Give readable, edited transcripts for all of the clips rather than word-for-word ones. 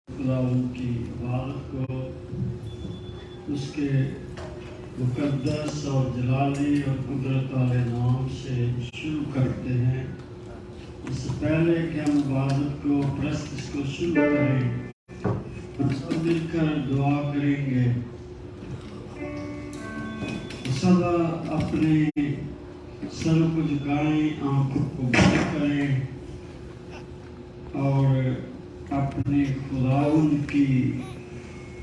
खुदावंद की इबादत को उसके मुकद्दस और जलाली और कुदरत वाले नाम से शुरू करते हैं। इससे पहले कि हम इबादत को प्रस्तुत को शुरू करें, हम सब मिलकर दुआ करेंगे। सब अपने सर को झुकाएं, आंखों को बंद करें और अपने खुदावंद की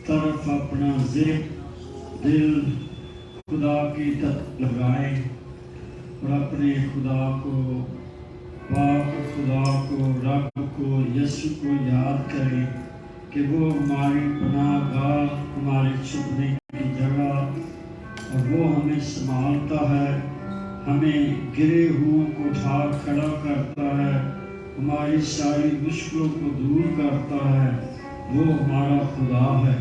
तरफ अपना दिल खुदा की तरफ लगाएं और अपने खुदा को, पाक खुदा को, रब को, यीशु को याद करें कि वो हमारी पनाहगाह, हमारे छुपने की जगह, और वो हमें संभालता है, हमें गिरे हुओं को उठा खड़ा करता है, हमारी सारी मुश्किलों को दूर करता है। वो हमारा खुदा है।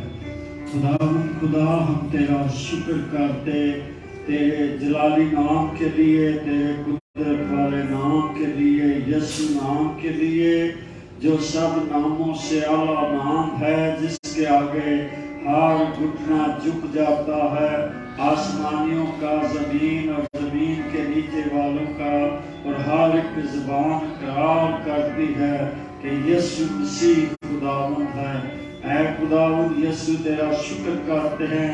खुदा हम तेरा शुक्र करते तेरे जलाली नाम के लिए, तेरे कुदरत वाले नाम के लिए, यीशु नाम के लिए, जो सब नामों से आला नाम है, जिसके आगे हर घुटना झुक जाता है, आसमानियों का, जमीन और जमीन के नीचे वालों का, और हर एक ज़ुबान इकरार करती है कि यीशु मसीह खुदावंद है। ऐ खुदावंद यीशु तेरा शुक्र करते हैं,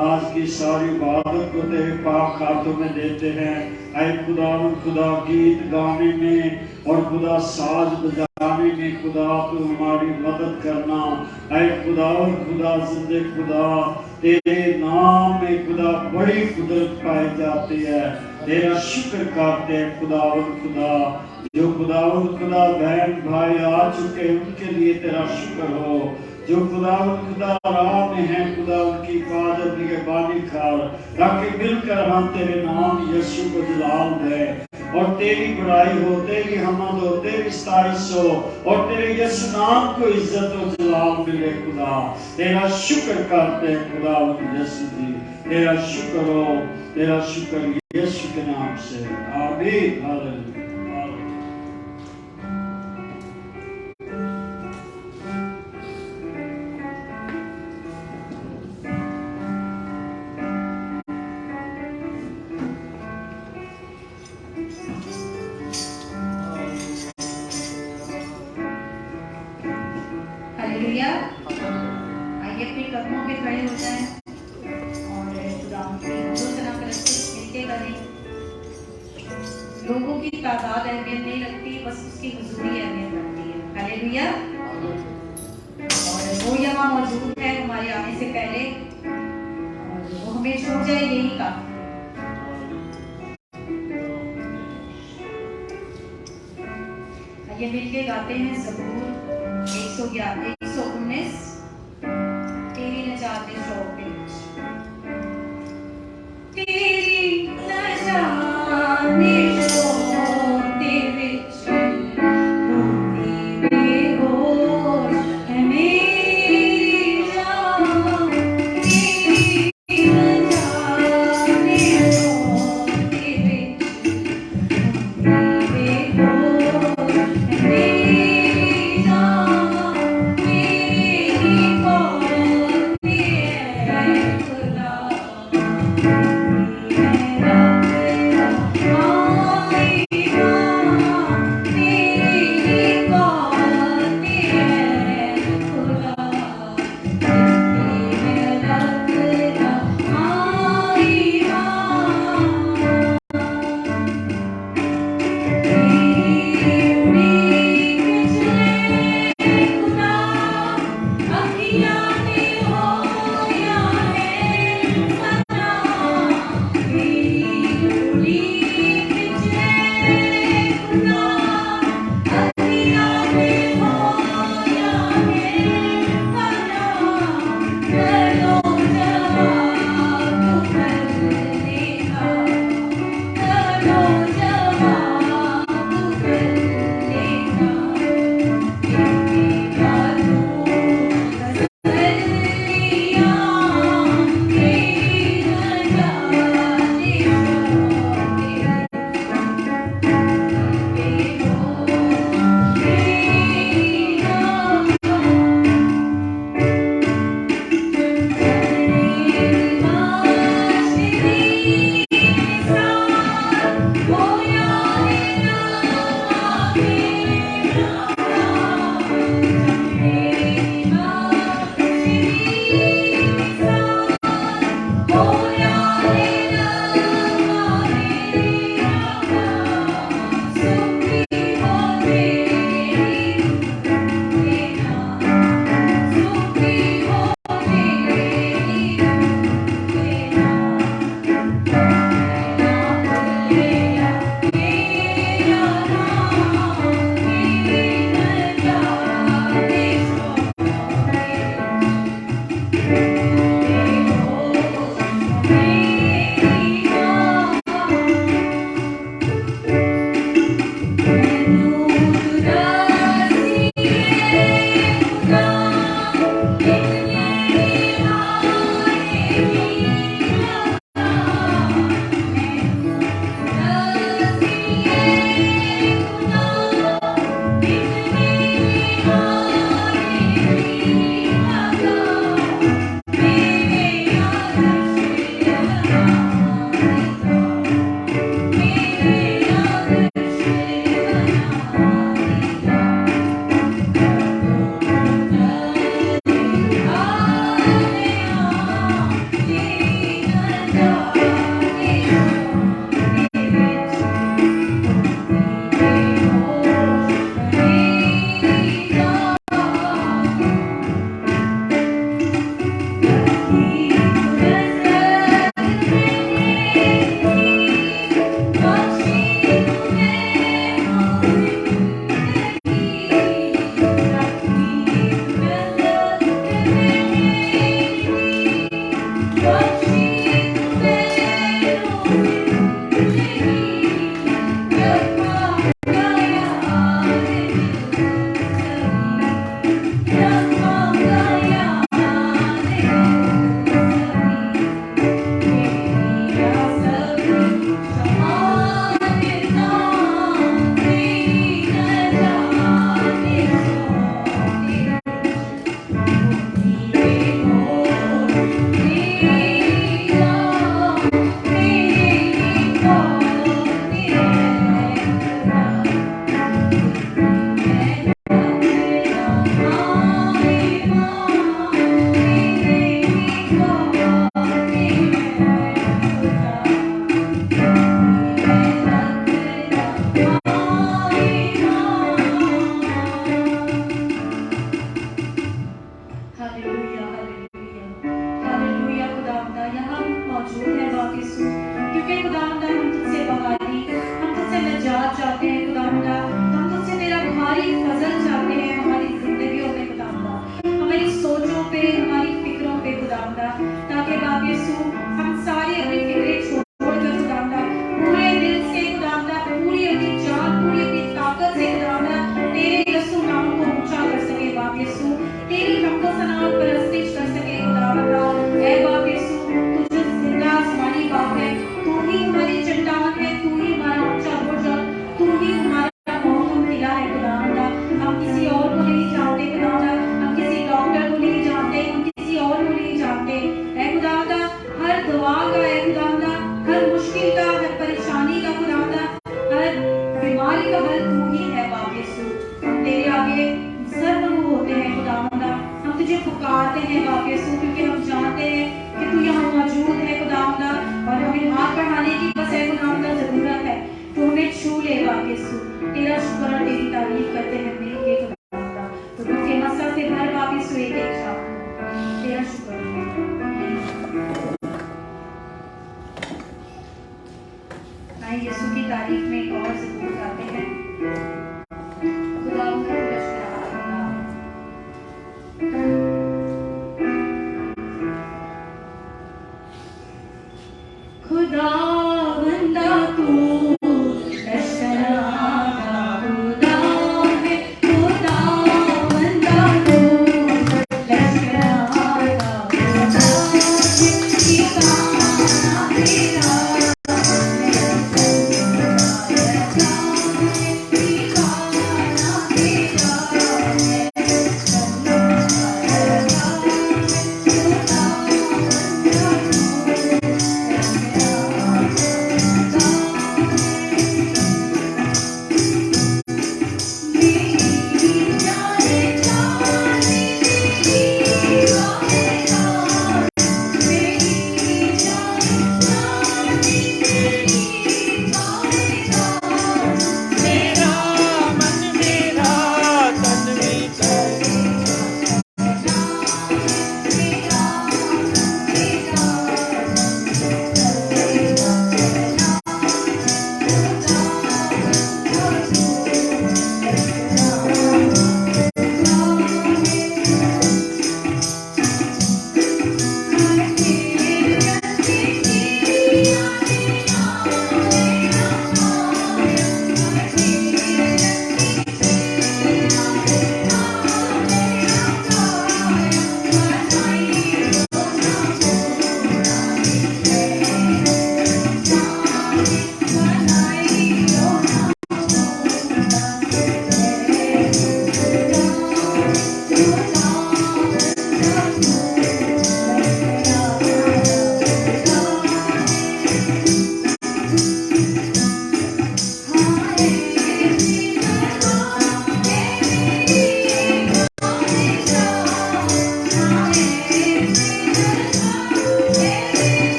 आज की सारी इबादत को तेरे पाक हाथों में देते हैं। ऐ खुदावंद, खुदा गीत गाने में और खुदा साज बजाने में खुदा तू हमारी मदद करना। ऐ खुदावंद, खुदा जिंदे खुदा, तेरे नाम में खुदा बड़ी कुदरत पाई जाती है। तेरा शुक्र करते हैं खुदावंद खुदा, जो खुदावंद खुदा बहन भाई आ चुके उनके लिए तेरा शुक्र हो, जो खुदावंद खुदा राह में है, खुदा उनकी हिफाजत निगहबानी कर, ताकि मिलकर हम तेरे नाम यीशु को जलाल दें और तेरी बड़ाई हो, तेरी हमद हो, तेरी सताइश हो, और तेरे यीशु नाम को इज्जत और जलाल मिले। खुदा तेरा शुक्र करते हैं खुदावंद यीशु जी, तेरा शुक्र हो, तेरा शुक्र यीशु के नाम से, आमीन। हालेलुया। आइए अपने कदमों पे खड़े हो जाएं और खुदा की आलोचना मिलके करें। लोगों की तादाद अहमियत नहीं रखती, बस उसकी हुजूरी अहमियत रखती है। हालेलुया। और वो यहाँ मौजूद है हमारे आने से पहले, और वो हमें छू जाए यही काफी। आइए मिलके गाते हैं ज़बूर 119 तेरी नजात दे शौक दे विच, तेरी नजात दे शौक दे विच होंदी बेहोश है मेरी जान, तेरी नजात दे शौक दे विच होंदी बेहोश है मेरी जान।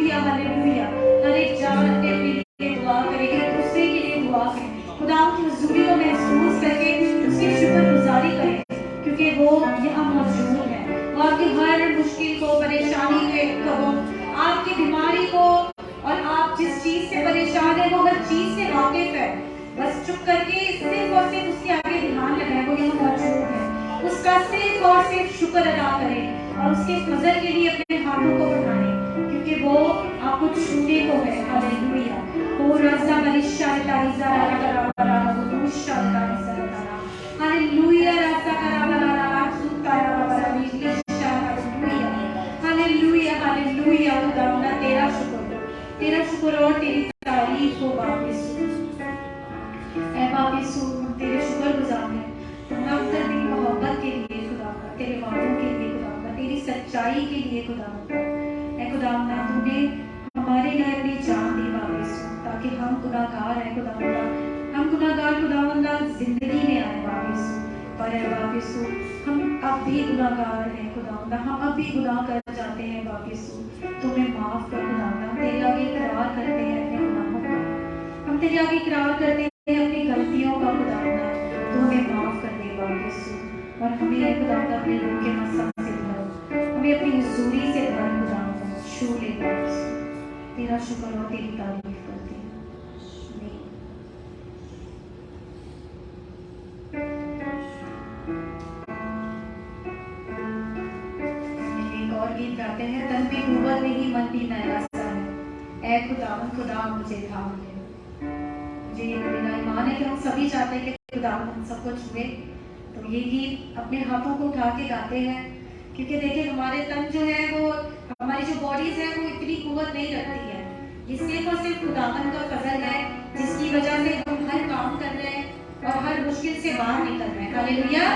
Hallelujah hallelujah. हर एक जान अपने लिए दुआ करे, एक दूसरे के लिए दुआ करे, खुदा की हुजूरी को महसूस करके उसकी शुक्रगुजारी करें, क्योंकि वो यहाँ मौजूद है। वो आपकी हर मुश्किल को, परेशानी को, आपकी बीमारी को, और आप जिस चीज से परेशान है वो हर चीज से वाकिफ है। बस चुप करके सिर्फ और सिर्फ उसके आगे ध्यान लगाए, वो यहाँ मौजूद है। उसका सिर्फ और सिर्फ शुक्र अदा करें और उसके फजल के लिए अपने हाथों को बढ़ाएं, क्योंकि वो आपको छूने को है। हालेलुया। ओ रज़ा मरिशा तारिजा रा रा रा रा रुशा तारिजा रा रा। हालेलुया। रज़ा करा रा रा रा सुता रा रा रा रिशा। Hallelujah hallelujah hallelujah. खुदावंदा तेरा शुक्र और तेरी तारीफ हो बाप यीशु। ऐ बाप यीशु, हम तेरे शुक्रगुजार हैं तुम्हारी तेरी मोहब्बत के लिए खुदावंदा, तेरे वादों के लिए खुदावंदा, तेरी सच्चाई के लिए खुदावंदा। ऐ खुदावंदा, तूने हमारे लिए अपनी जान दी बाप यीशु, ताकि हम गुनाहगार हैं खुदावंदा, हम गुनाहगार खुदावंदा जिंदगी में आए बाप यीशु। पर ऐ बाप यीशु, हम अब भी गुनाहगार हैं खुदावंदा, हम अब भी गुनाह कर जाते हैं बाप यीशु। तुम्हें माफ कर खुदावंदा, हम तेरे आगे इकरार करते हैं अपने गुनाहों का, हम तेरे आगे इकरार करते हैं अपनी गलतियों का खुदावंदा। तो हमें माफ कर दे बाप यीशु, और हमें खुदावंदा अपने रूह के मस्सा से भर, हमें अपनी हुजूरी से भर खुदावंदा, छू ले बाप यीशु। तेरा शुक्र और तेरी तारीफ करते हैं। एक और गीत गाते हैं, तन भी कुव्वत नहीं मन भी नयासा है, ऐ खुदावन खुदा मुझे थाम ले। मुझे मेरा ईमान है कि हम सभी चाहते हैं कि खुदावन हम सबको छुए। तो ये गीत अपने हाथों को उठा के गाते हैं, क्योंकि देखिए हमारे तन जो है वो, हमारी जो बॉडीज है वो इतनी कुव्वत नहीं रखती है। ये सिर्फ और सिर्फ खुदावन का फजल है, जिसकी वजह से हम हर काम कर रहे हैं और हर मुश्किल से बाहर निकल रहे हैं। हालेलुया।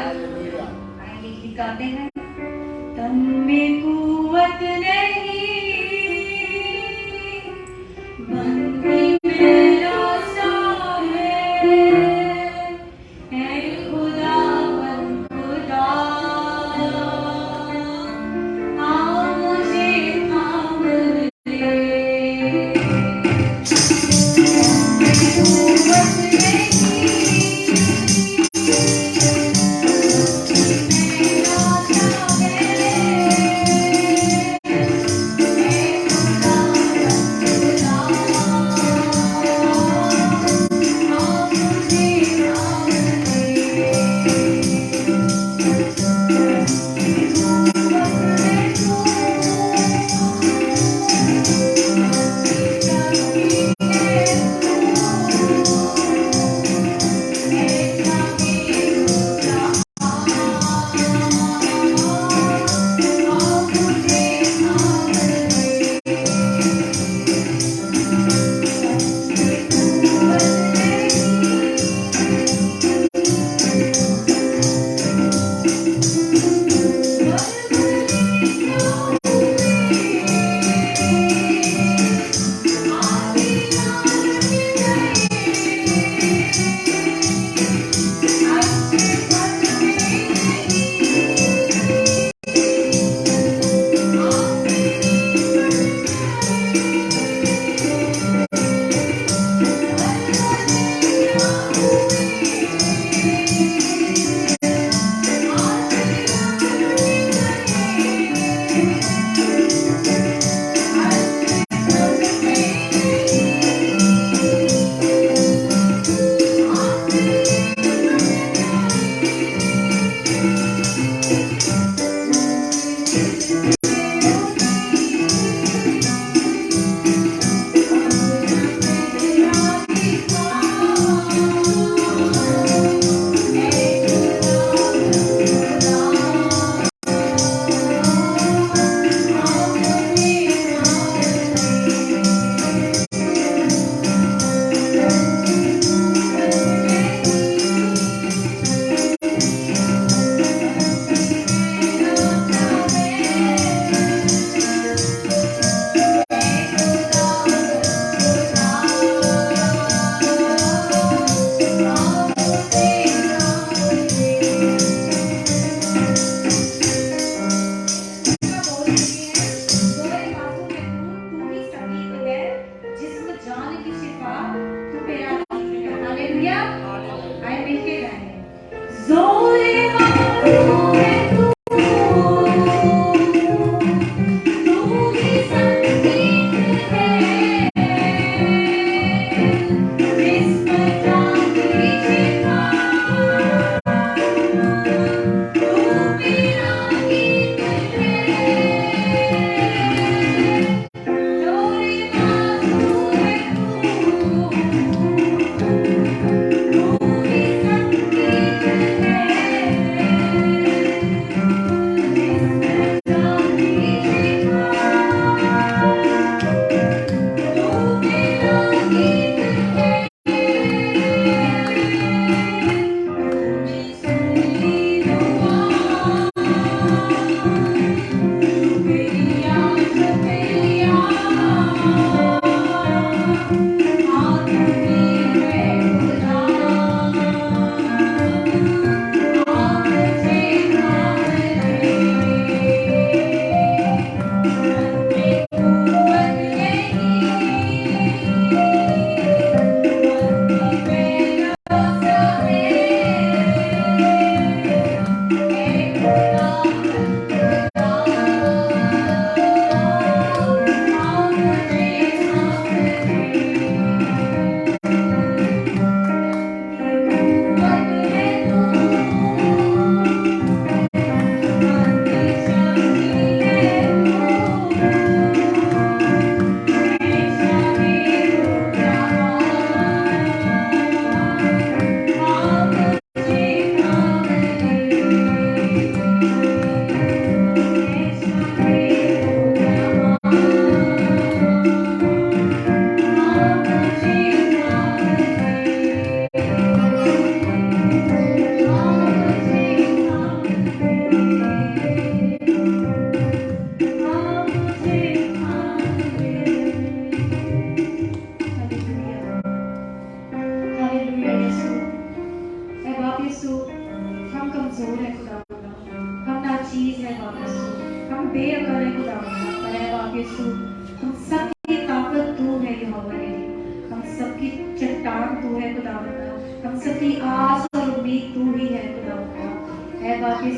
आइए गीत गाते हैं। तन में कुव्वत नहीं, मन भी मेरा सा है, ऐ खुदावन खुदा, आ मुझे थाम ले। कुव्वत नहीं, मेरा सा है,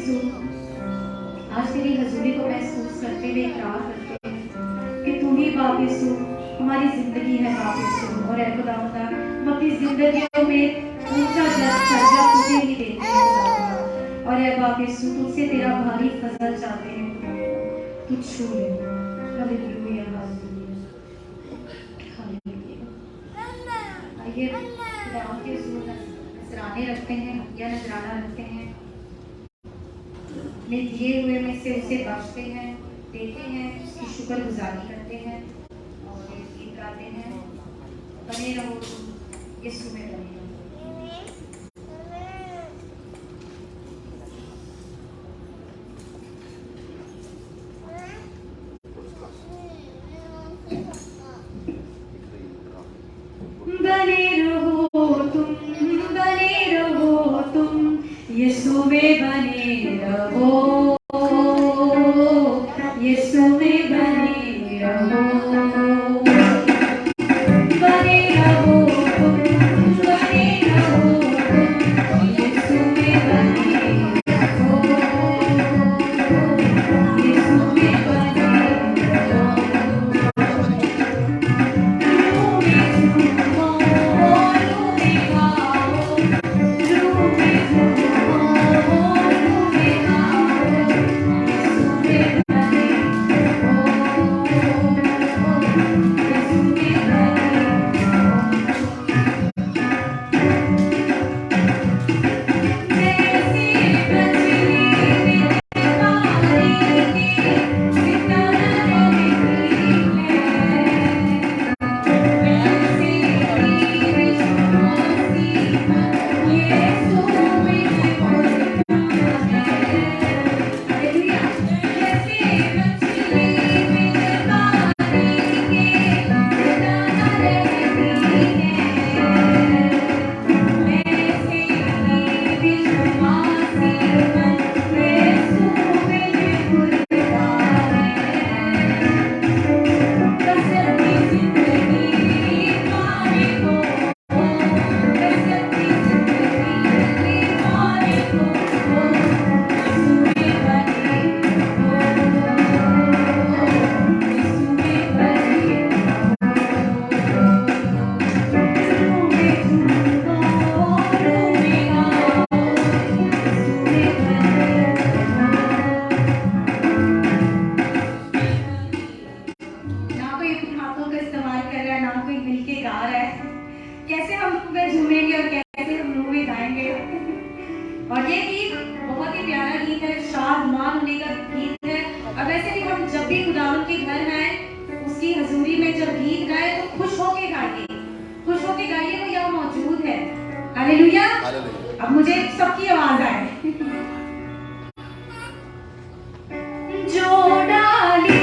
यीशु, आज तेरी हजूरी को महसूस करते हुए इकरार करते हैं कि तुम ही बाप यीशु हमारी जिंदगी है बाप यीशु। और ऐ खुदावंदा, हम अपनी जिंदगियों में ऊंचा दर्जा तुझे ही देते हैं खुदावंदा। और ऐ बाप यीशु, तुझसे तेरा भारी फजल चाहते हैं, तू छू ले। Hallelujah, hallelujah, hallelujah. आइए खुदावंद के हुजूर नजराने रखते हैं या नजराना रखते हैं, अपने दिए हुए में से उसे बख्शते हैं, देते हैं, उसकी शुक्रगुजारी करते हैं और गीत गाते हैं। बने रहो तुम यीशु में, बने रहो। बने रहो तुम, बने रहो तुम यीशु में, बने रहो यीशु में, बने रहो। बने रहो तुम, बने रहो तुम यीशु में, बने रहो यीशु में, बने रहो। कैसे हम मुंह में झूमेंगे और कैसे हम मुंह में गाएंगे। और ये गीत बहुत ही प्यारा गीत है, शादमान होने का गीत है। और वैसे भी हम जब भी खुदावंद के घर आए, उसकी हजूरी में जब गीत गाए तो खुश होके गाइए, खुश होके गाइए, वो यहाँ मौजूद है। हालेलुया। अब मुझे सबकी आवाज आए। जो डाली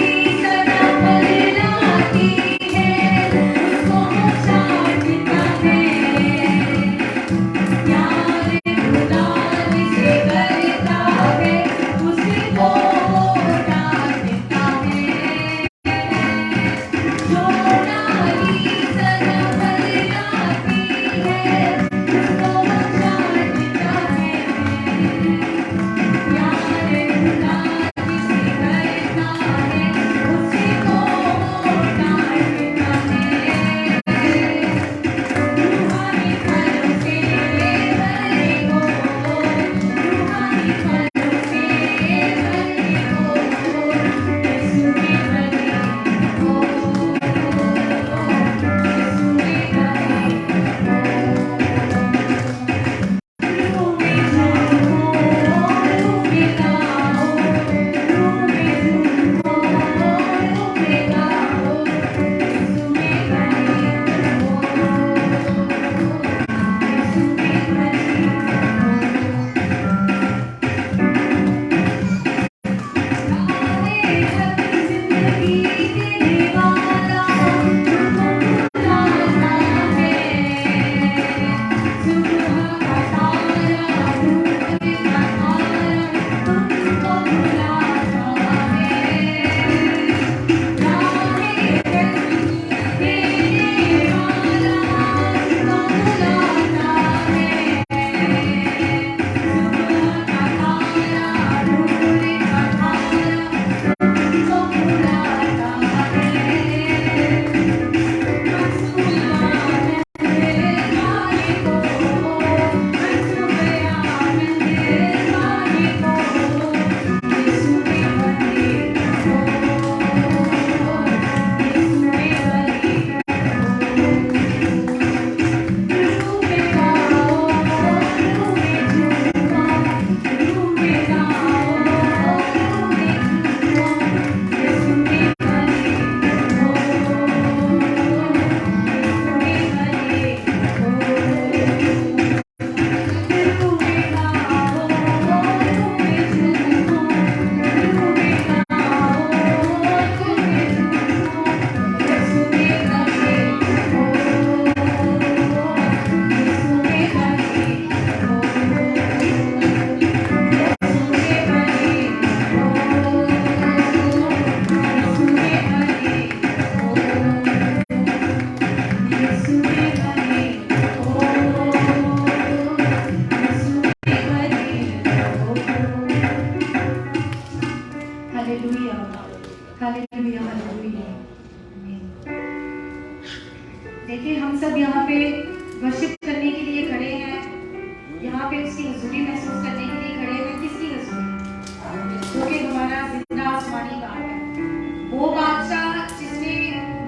देखिए हम सब यहाँ पे वर्शिप करने के लिए खड़े हैं, यहाँ पे उसकी हजूरी महसूस करने के लिए खड़े हैं। किसकी हजूरी? जो कि हमारा जिंदा आसमानी बाप है, वो बादशाह जिसने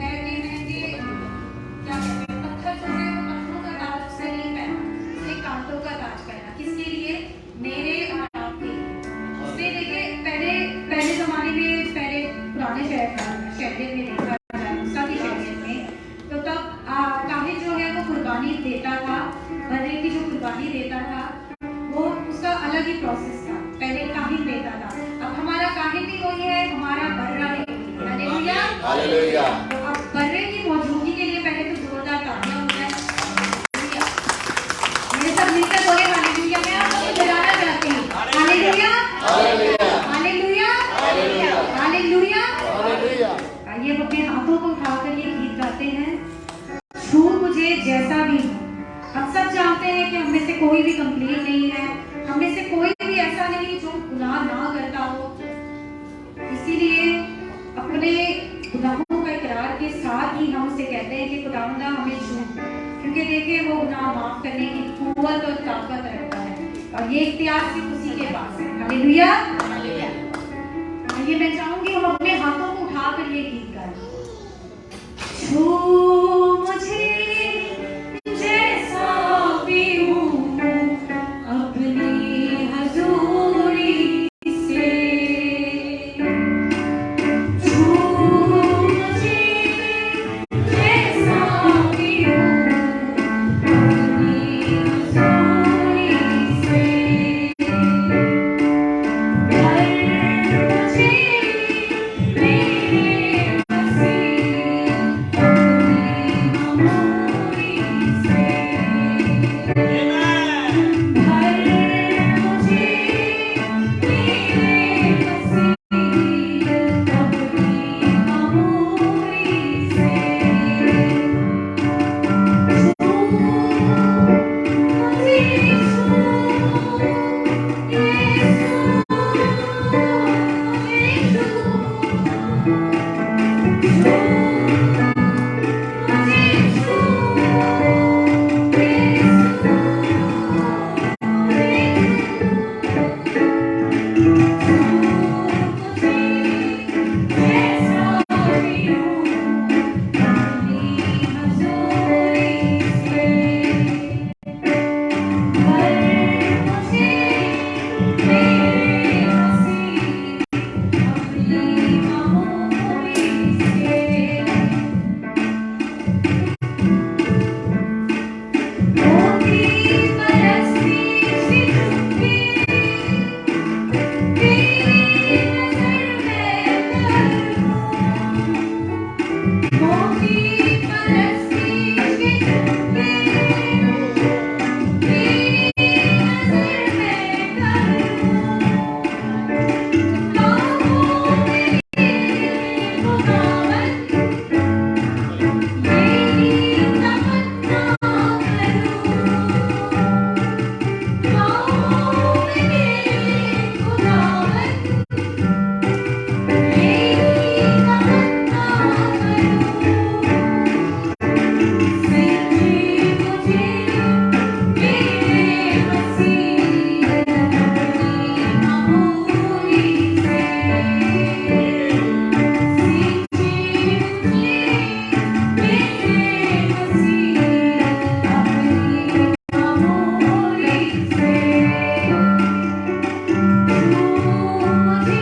महंगे महंगे क्या कहते हैं पत्थर जो है वो पत्थरों का ताज उसने नहीं पहना, उसने कांटों का ताज पहना। किसके लिए? मेरे और आपके लिए। उसने देखिए पहले जमाने में, पहले पुराने शहर में देखा जाए मूसा की शहरियत में, तो तब काहिन जो है वो कुर्बानी देता था, बकरे की जो कुर्बानी देता था वो उसका अलग ही प्रोसेस था। पहले काहिन देता था, अब हमारा काहिन भी वही है, हमारा बर्रा भी वही है। Hallelujah hallelujah. तो अब बर्रे की मौजूदगी के लिए पहले तो जोरदार तालियां हो जाए। मेरे सब मिलकर बोले हालेलुया। मैं आप सबको जगाना चाहती हूँ hallelujah hallelujah hallelujah hallelujah hallelujah. आइए हम अपने हाथों को उठाकर ये गीत गाते हैं, छू मुझे जैसा भी हूँ। हम सब जानते हैं कि हम में से कोई भी कंप्लीट नहीं है, हम में से कोई भी ऐसा नहीं जो गुनाह ना करता हो। इसीलिए अपने गुनाहों का इकरार के साथ ही हम उसे कहते हैं कि खुदावंदा हमें छू, क्योंकि देखिए वो गुनाह माफ करने की कुव्वत और ताकत रखता है, और ये इख्तियार सिर्फ उसी के पास है। Hallelujah hallelujah. आइए मैं चाहूंगी हम अपने हाथों को उठाकर ये गीत गाएं। छू मुझे जैसा भी हूँ अपनी हजूरी से, छू मुझे जैसा भी हूँ अपनी हजूरी से, भर मुझे मेरे मसीह अपनी अमूरी से, भर मुझे मेरे मसीह अपनी अमूरी से, छू मुझे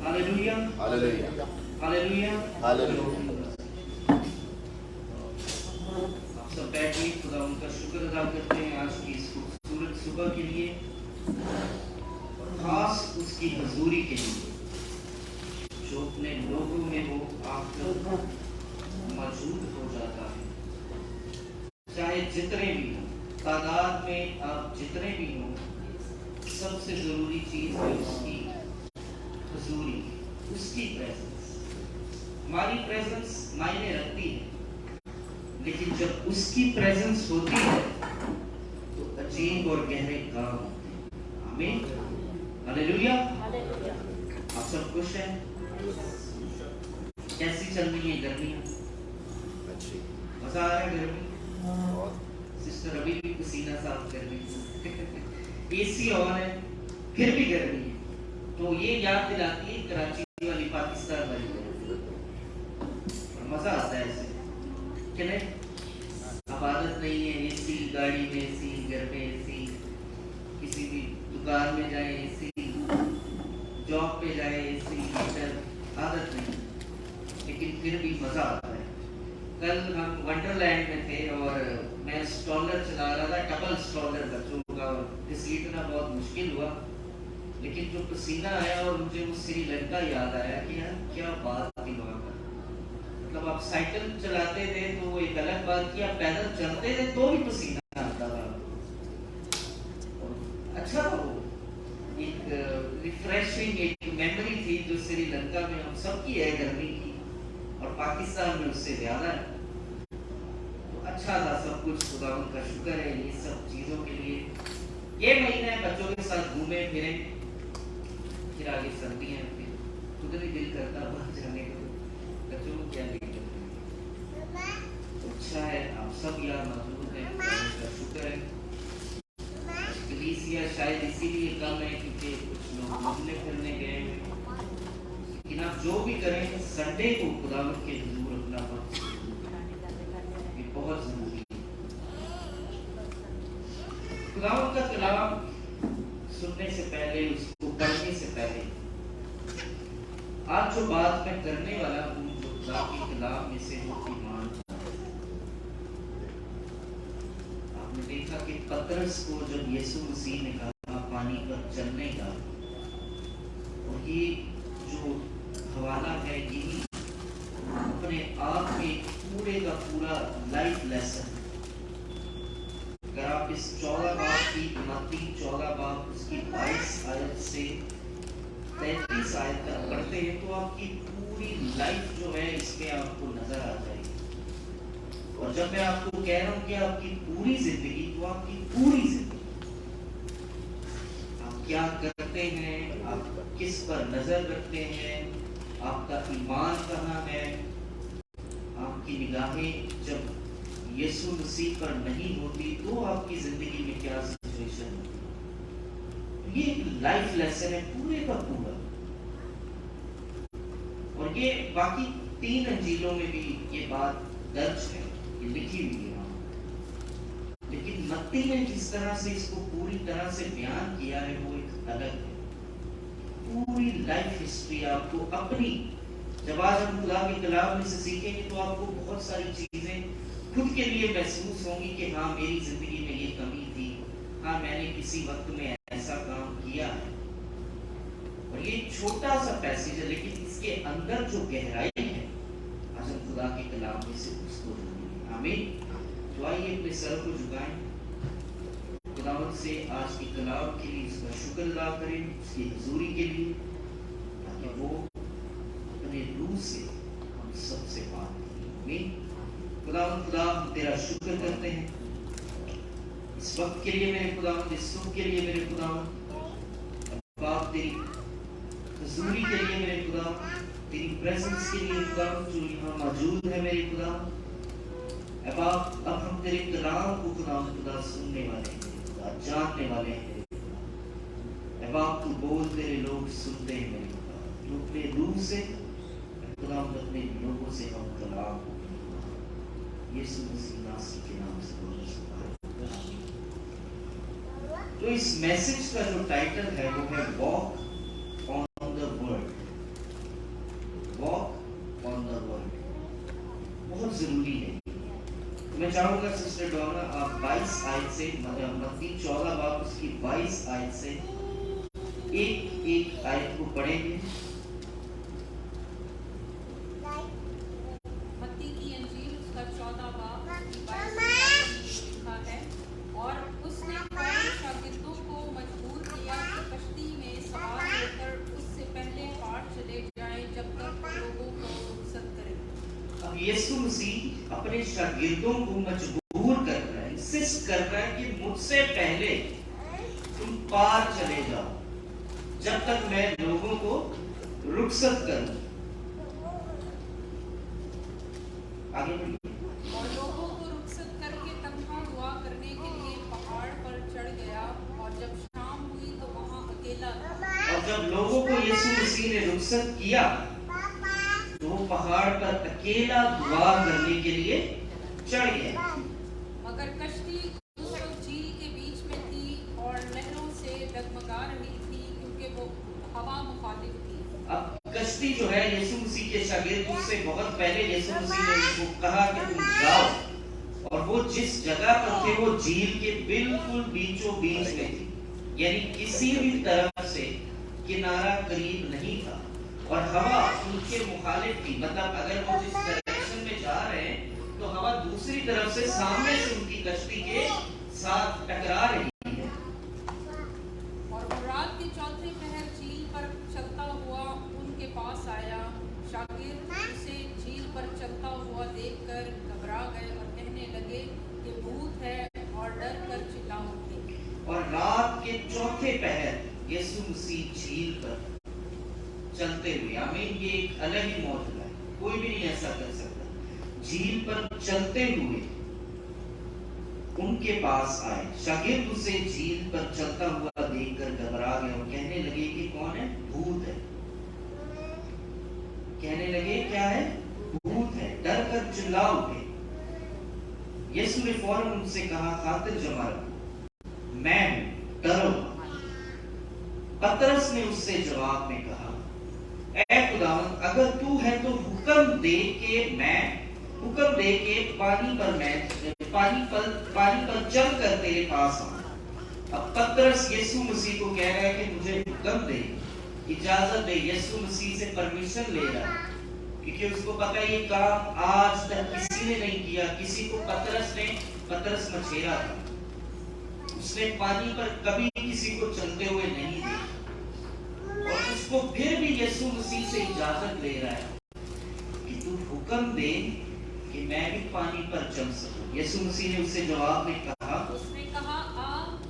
हालेलुया हालेलुया हालेलुया हालेलुया। आप सब बैठिए, खुदा उनका शुक्र अदा करते हैं आज की इस खूबसूरत सुबह के लिए, खास उसकी हजूरी के लिए जो अपने लोगों में वो आकर मौजूद हो जाता है। चाहे जितने भी हो, तादाद में आप जितने भी हो, सबसे जरूरी चीज है उसकी हजूरी, उसकी प्रेजेंस। हमारी प्रेजेंस मायने रखती है, लेकिन जब उसकी प्रेजेंस होती है तो अजीब और गहरे काम होते हैं। आमीन हालेलुया। आप सब खुश हैं? कैसी चल रही है गर्मियाँ? अच्छी मजा आ रहा है गर्मी? बहुत सिस्टर अभी भी पसीना साफ कर रही है। एसी ऑन है फिर भी गर्मी है, तो ये याद दिलाती है कराची वाली, पाकिस्तान वाली गर्मी। और मजा आता है ऐसे कि नहीं? अब आदत नहीं है एसी, गाड़ी में एसी, घर में एसी, किसी भी दुकान में जाए एसी, जॉब पे जाए एसी, हीटर, आदत नहीं, लेकिन फिर भी मजा आता है। कल हम वंडरलैंड में थे और मैं स्टॉलर चला रहा था, डबल स्टॉलर बच्चों का, और घसीटना बहुत मुश्किल हुआ, लेकिन जो पसीना आया और मुझे वो श्रीलंका याद आया कि यार क्या बात थी वहाँ पर। मतलब आप साइकिल चलाते थे तो वो एक अलग बात की, आप पैदल चलते थे तो भी पसीना आता था। अच्छा था वो, एक रिफ्रेशिंग एक मेमोरी थी जो श्रीलंका में हम सबकी है गर्मी की, और पाकिस्तान में उससे ज्यादा है। तो अच्छा था सब कुछ, खुदा उनका शुक्र है ये सब चीजों के लिए। ये महीने बच्चों के साथ घूमे फिरे, फिर आगे सर्दियां, फिर खुद नहीं दिल करता बाहर जाने को, बच्चों को क्या दिक्कत है। अच्छा है आप सब यहाँ मौजूद हैं, उनका शुक्र है। कलीसिया शायद इसीलिए कम है क्योंकि कुछ लोग घूमने फिरने गए हैं, लेकिन आप जो भी करें संडे को खुदावंद के हुजूर अपना वक्त ये बहुत जरूरी है। खुदावंद का कलाम सुनने से पहले, उसको पढ़ने से पहले, आज जो बात मैं करने वाला हूँ जो खुदा के कलाम में से वो ईमान। आपने देखा कि पतरस को जब यीशु मसीह ने कहा पानी पर चलने का, और ये जो हवाला है यही अपने आप में पूरे का पूरा लाइफ लेसन। अगर आप इस 14 बाब की मत्ती 14 बाब उसकी 22 आयत से 33 आयत तक पढ़ते हैं तो आपकी पूरी लाइफ जो है इसमें आपको नजर आ जाएगी। और जब मैं आपको कह रहा हूं कि आपकी पूरी जिंदगी, तो आपकी पूरी जिंदगी, आप क्या करते हैं, आप किस पर नजर रखते हैं, आपका ईमान कहाँ है, आपकी निगाहें जब यीशु मसीह पर नहीं होती तो आपकी जिंदगी में क्या सिचुएशन होती। ये लाइफ लेसन है पूरे का पूरा, और ये बाकी 3 अंजीलों में भी ये बात दर्ज है, ये लिखी हुई है वहां। लेकिन मत्ती ने जिस तरह से इसको पूरी तरह से बयान किया है वो एक अलग है। पूरी लाइफ हिस्ट्री आपको अपनी, जब आज हम खुदा के कलाम में से सीखेंगे तो आपको बहुत सारी चीजें खुद के लिए महसूस होंगी कि हाँ मेरी जिंदगी में ये कमी थी, हाँ मैंने किसी वक्त में ऐसा काम किया है। और ये छोटा सा पैसेज है, लेकिन इसके अंदर जो गहराई है आज हम खुदा के कलाम में से उसको ढूंढेंगे। आमीन। तो आइए अपने सर को झुकाएं, खुदावंद से आज की कलाम के लिए उसका शुक्र अदा करें, उसकी हजूरी के लिए, ताकि वो अपने रूह से हम सबसे बात करें। खुदावंद खुदा हम तेरा शुक्र करते हैं इस वक्त के लिए मेरे खुदावंद, इस सुख के लिए मेरे खुदावंद, बाप तेरी हजूरी के लिए मेरे खुदा, तेरी प्रेजेंस के लिए खुदावंद जो यहाँ मौजूद है मेरे खुदा। बाप अब हम तेरे कलाम को खुदा सुनने वाले हैं, जानने वाले हैं। बाप तू बोल, तेरे लोग सुनते हैं मेरे खुदा, तू अपने रूह से खुदा अपने लोगों से हम कलाम यीशु मसीह नासरी के नाम से बोल। तो इस मैसेज का जो टाइटल है वो है walk on the world. Walk on the world बहुत जरूरी है। मैं चाहूंगा सिस्टर डोना आप 22 आयत से मत्ती 14 बाब उसकी 22 आयत से एक एक आयत को पढ़ेंगे। मत्ती की इंजील उसका 14 बाब उसकी 22 आयत में लिखा है, और उसने फौरन शागिर्दों को मजबूर किया कि कश्ती में सवार होकर उससे पहले पार चले जाएं जब तक लोगों को रुखसत करें। अब यीशु मसीह अपने शागिर्दों को मजबूर कर रहा है, इंसिस्ट कर रहा है कि मुझसे पहले तुम पार चले जाओ जब तक मैं लोगों को रुखसत करूं। आगे बढ़िए। और लोगों को रुखसत करके तन्हा दुआ करने के लिए पहाड़ पर चढ़ गया, और जब शाम हुई तो वहां अकेला था। और जब लोगों को यीशु मसीह ने रुखसत किया तो वो पहाड़ पर अकेला दुआ करने के लिए चढ़ गया। मगर कश्ती उस वक्त झील के बीच में थी और लहरों से डगमगा रही थी, क्योंकि वो हवा मुखालिफ थी। अब कश्ती जो है यीशु मसीह के शागिर्द उससे बहुत पहले यीशु मसीह ने उनको कहा कि तुम जाओ, और वो जिस जगह पर थे वो झील के बिल्कुल बीचों बीच में थी, यानी किसी भी तरफ से किनारा करीब नहीं था, और हवा उनके मुखालिफ थी। मतलब अगर वो जिस डायरेक्शन में जा रहे हैं तो हवा दूसरी तरफ से सामने से उनकी कश्ती के साथ टकरा रही है। और वो रात के चौथे पहर झील पर चलता हुआ उनके पास आया। शागिर्द उसे झील पर चलता हुआ देखकर घबरा गए और कहने लगे कि भूत है, और डर कर चिल्ला उठे। और रात के चौथे पहर यीशु मसीह झील पर चलते हुए, आमीन, ये एक अलग ही मौजूद है, कोई भी नहीं ऐसा कर सकता। झील पर चलते हुए उनके पास आए। शागिर्द उसे झील पर चलता हुआ देखकर घबरा गए और कहने लगे कि कौन है? भूत है। कहने लगे क्या है? भूत है। डर कर चिल्ला उठे। यीशु ने फौरन उनसे कहा, खातिर जमा रखो, मैं हूं, डरो मत। पतरस ने उससे जवाब में कहा, ऐ खुदावंद, अगर तू है तो हुक्म दे के पानी पर चल कर तेरे पास आऊं। अब पतरस यीशु मसीह को कह रहा है कि मुझे हुक्म दे, इजाजत दे। यीशु मसीह से परमिशन ले रहा है, क्योंकि उसको पता है ये काम आज तक किसी ने नहीं किया। किसी को पतरस मछेरा था, उसने पानी पर कभी किसी को चलते हुए नहीं देखा, और उसको फिर भी यीशु मसीह से इजाजत ले रहा है कि तू हुक्म दे कि मैं भी पानी पर चल सकूं। यीशु मसीह ने उससे जवाब में कहा, उसने कहा, आ।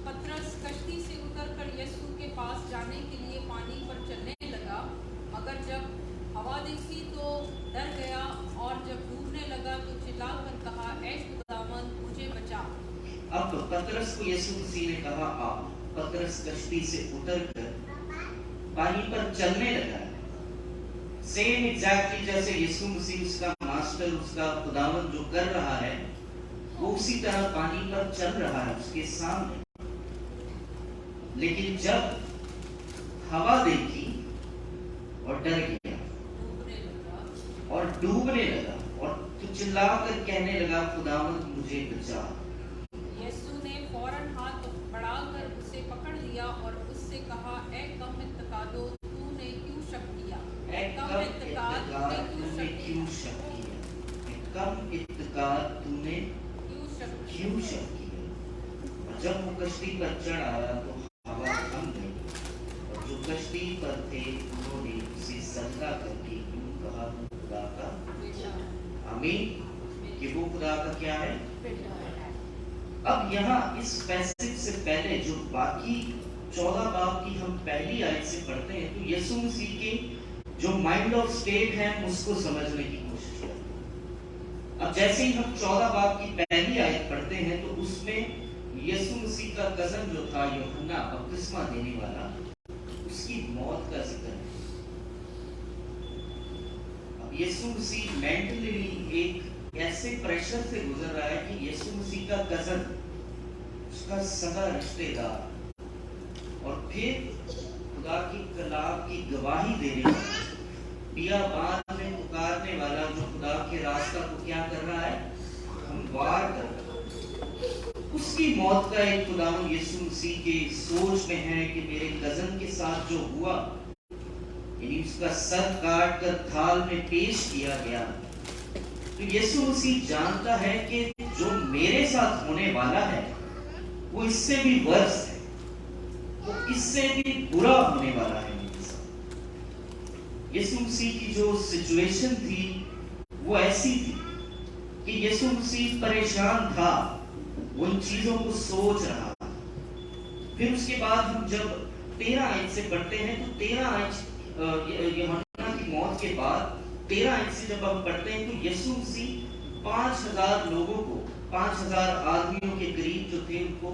पतरस कश्ती से उतरकर यीशु के पास जाने के लिए पानी पर चलने लगा, मगर जब हवा देखी तो डर गया, और जब डूबने लगा तो चिल्लाकर कहा, ऐ खुदावंद, मुझे बचा। अब पतरस को यीशु मसीह ने कहा, आ। पतरस कश्ती से उतरकर पानी पर चलने लगा। सेम एग्जैक्टली जैसे यीशु मसीह उसका मास्टर, उसका खुदावंद जो कर रहा है, वो उसी तरह पानी पर चल रहा है उसके सामने। लेकिन जब हवा देखी और डर गया और डूबने लगा, और तो चिल्लाकर कहने लगा, खुदावंद मुझे बचा। यीशु ने फौरन हाथ बढ़ाकर उसे पकड़ लिया और उससे कहा, ऐ कम इत्तेकादो, तूने क्यों शक किया? कम इत्तेकाद तूने क्यों शक किया? कम इत्तेकाद तूने क्यों शक किया? और जब वो कश्ती पर चढ़ आया तो हवा थम गई, और जो कश्ती पर थे उन्होंने उसे सजदा करके यूं कहा, वो खुदा का आमीन, कि वो खुदा का क्या है? अब यहाँ इस पैसेज से पहले जो बाकी 14 बाब की हम पहली आयत से पढ़ते हैं, तो यीशु मसीह के जो माइंड ऑफ स्टेट है उसको समझने की कोशिश करें। अब जैसे ही हम 14 बाब की पहली आयत पढ़ते हैं तो उसमें यीशु मसीह का कज़न जो था यूहन्ना बपतिस्मा देने वाला, उसकी मौत का जिक्र है। अब यीशु मसीह मेंटली एक ऐसे प्रेशर से गुजर रहा है कि यीशु मसीह का कज़न, उसका सगा रिश्तेदार फिर खुदा की कलाम की गवाही देने वाला, बियाबान में पुकारने वाला, जो खुदा के रास्ता को क्या कर रहा है, हमवार कर रहा है, उसकी मौत का एक खुदावंद यीशु मसीह के सोच में है कि मेरे कजन के साथ जो हुआ, यानी उसका सर काट कर थाल में पेश किया गया, तो यीशु मसीह जानता है कि जो मेरे साथ होने वाला है वो इससे भी वर्ष है, वो इससे भी बुरा होने वाला है मेरे साथ। यीशु मसीह की जो सिचुएशन थी वो ऐसी थी कि यीशु मसीह परेशान था, वो इन चीजों को सोच रहा था। फिर उसके बाद हम जब 13 आयत से पढ़ते हैं तो 13 आयत यूहन्ना की मौत के बाद 13 आयत से जब हम पढ़ते हैं तो यीशु मसीह 5000 लोगों को, 5000 आदमियों के करीब जो थे उनको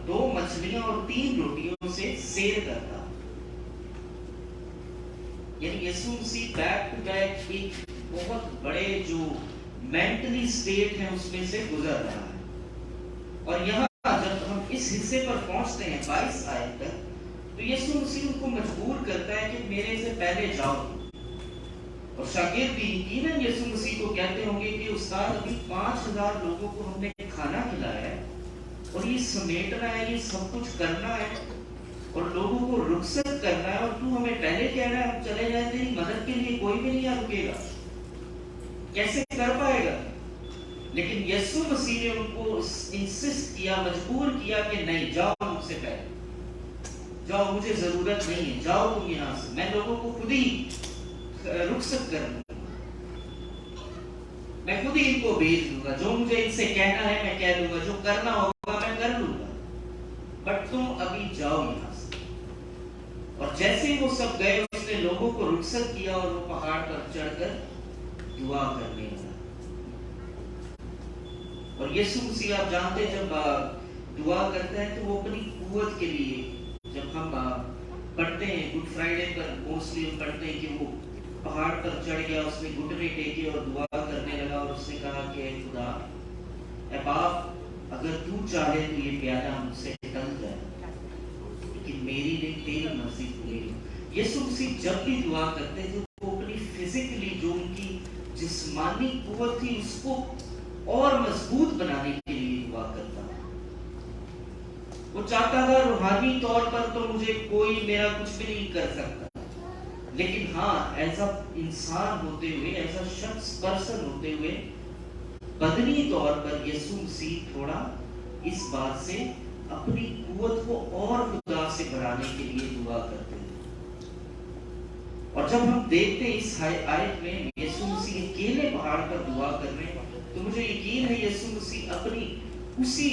2 मछलियां और 3 रोटियों से सेर करता। यानी यीशु मसीह बैक टू बैक एक बहुत बड़े जो मेंटली स्टेट है उसमें से गुजर रहा है। और यहाँ जब हम इस हिस्से पर पहुंचते हैं 22 आयत तक, तो यीशु मसीह उनको मजबूर करता है कि मेरे से पहले जाओ। और शागिर्द भी यकीनन यीशु मसीह को कहते होंगे कि उस्ताद अभी 5000 लोगों को हमने खाना खिलाया है और ये समेटना है, ये सब कुछ करना है और लोगों को रुखसत करना है, और तू हमें पहले कह रहा है हम चले जाए, तेरी मदद के लिए कोई भी नहीं रुकेगा, कैसे कर पाएगा? लेकिन यीशु मसीह ने उनको इंसिस्ट किया, मजबूर किया कि नहीं, जाओ मुझसे पहले, जाओ, मुझे जरूरत नहीं है, जाओ तुम यहाँ से, मैं लोगों को खुद ही रुखसत कर दूंगा, मैं खुद ही इनको भेज दूंगा, जो मुझे इनसे कहना है मैं कह दूंगा, जो करना होगा मैं कर लूंगा, बट तुम अभी जाओ यहाँ से। और जैसे ही वो सब गए, उसने लोगों को रुखसत किया और वो पहाड़ पर चढ़कर दुआ करने लगा। और यीशु मसीह आप जानते हैं जब दुआ करता है तो वो अपनी कुव्वत के लिए, जब हम पढ़ते हैं गुड फ्राइडे पर मोस्टली हम पढ़ते हैं कि वो पहाड़ पर चढ़ गया, उसने घुटने टेके और दुआ करने लगा और उसने कहा कि ऐ खुदा, ऐ बाप, अगर तू चाहे तो ये प्याला मुझसे टल जाए, लेकिन मेरी नहीं तेरी मर्जी पूरी हो। यीशु मसीह जब भी दुआ करते थे वो अपनी फिजिकली जो उनकी जिस्मानी कुव्वत थी उसको और मजबूत बनाने के लिए दुआ करता था। वो चाहता था रूहानी तौर पर तो मुझे कोई मेरा कुछ भी नहीं कर सकता, लेकिन हाँ ऐसा इंसान होते हुए, ऐसा शख्स पर्सन होते हुए बदनी तौर पर यीशु मसीह थोड़ा इस बात से अपनी कुव्वत को और खुदा से बढ़ाने के लिए दुआ करते हैं। और जब हम देखते हैं इस आयत में यीशु मसीह अकेले पहाड़ पर दुआ कर रहे हैं, तो मुझे यकीन है यीशु मसीह अपनी उसी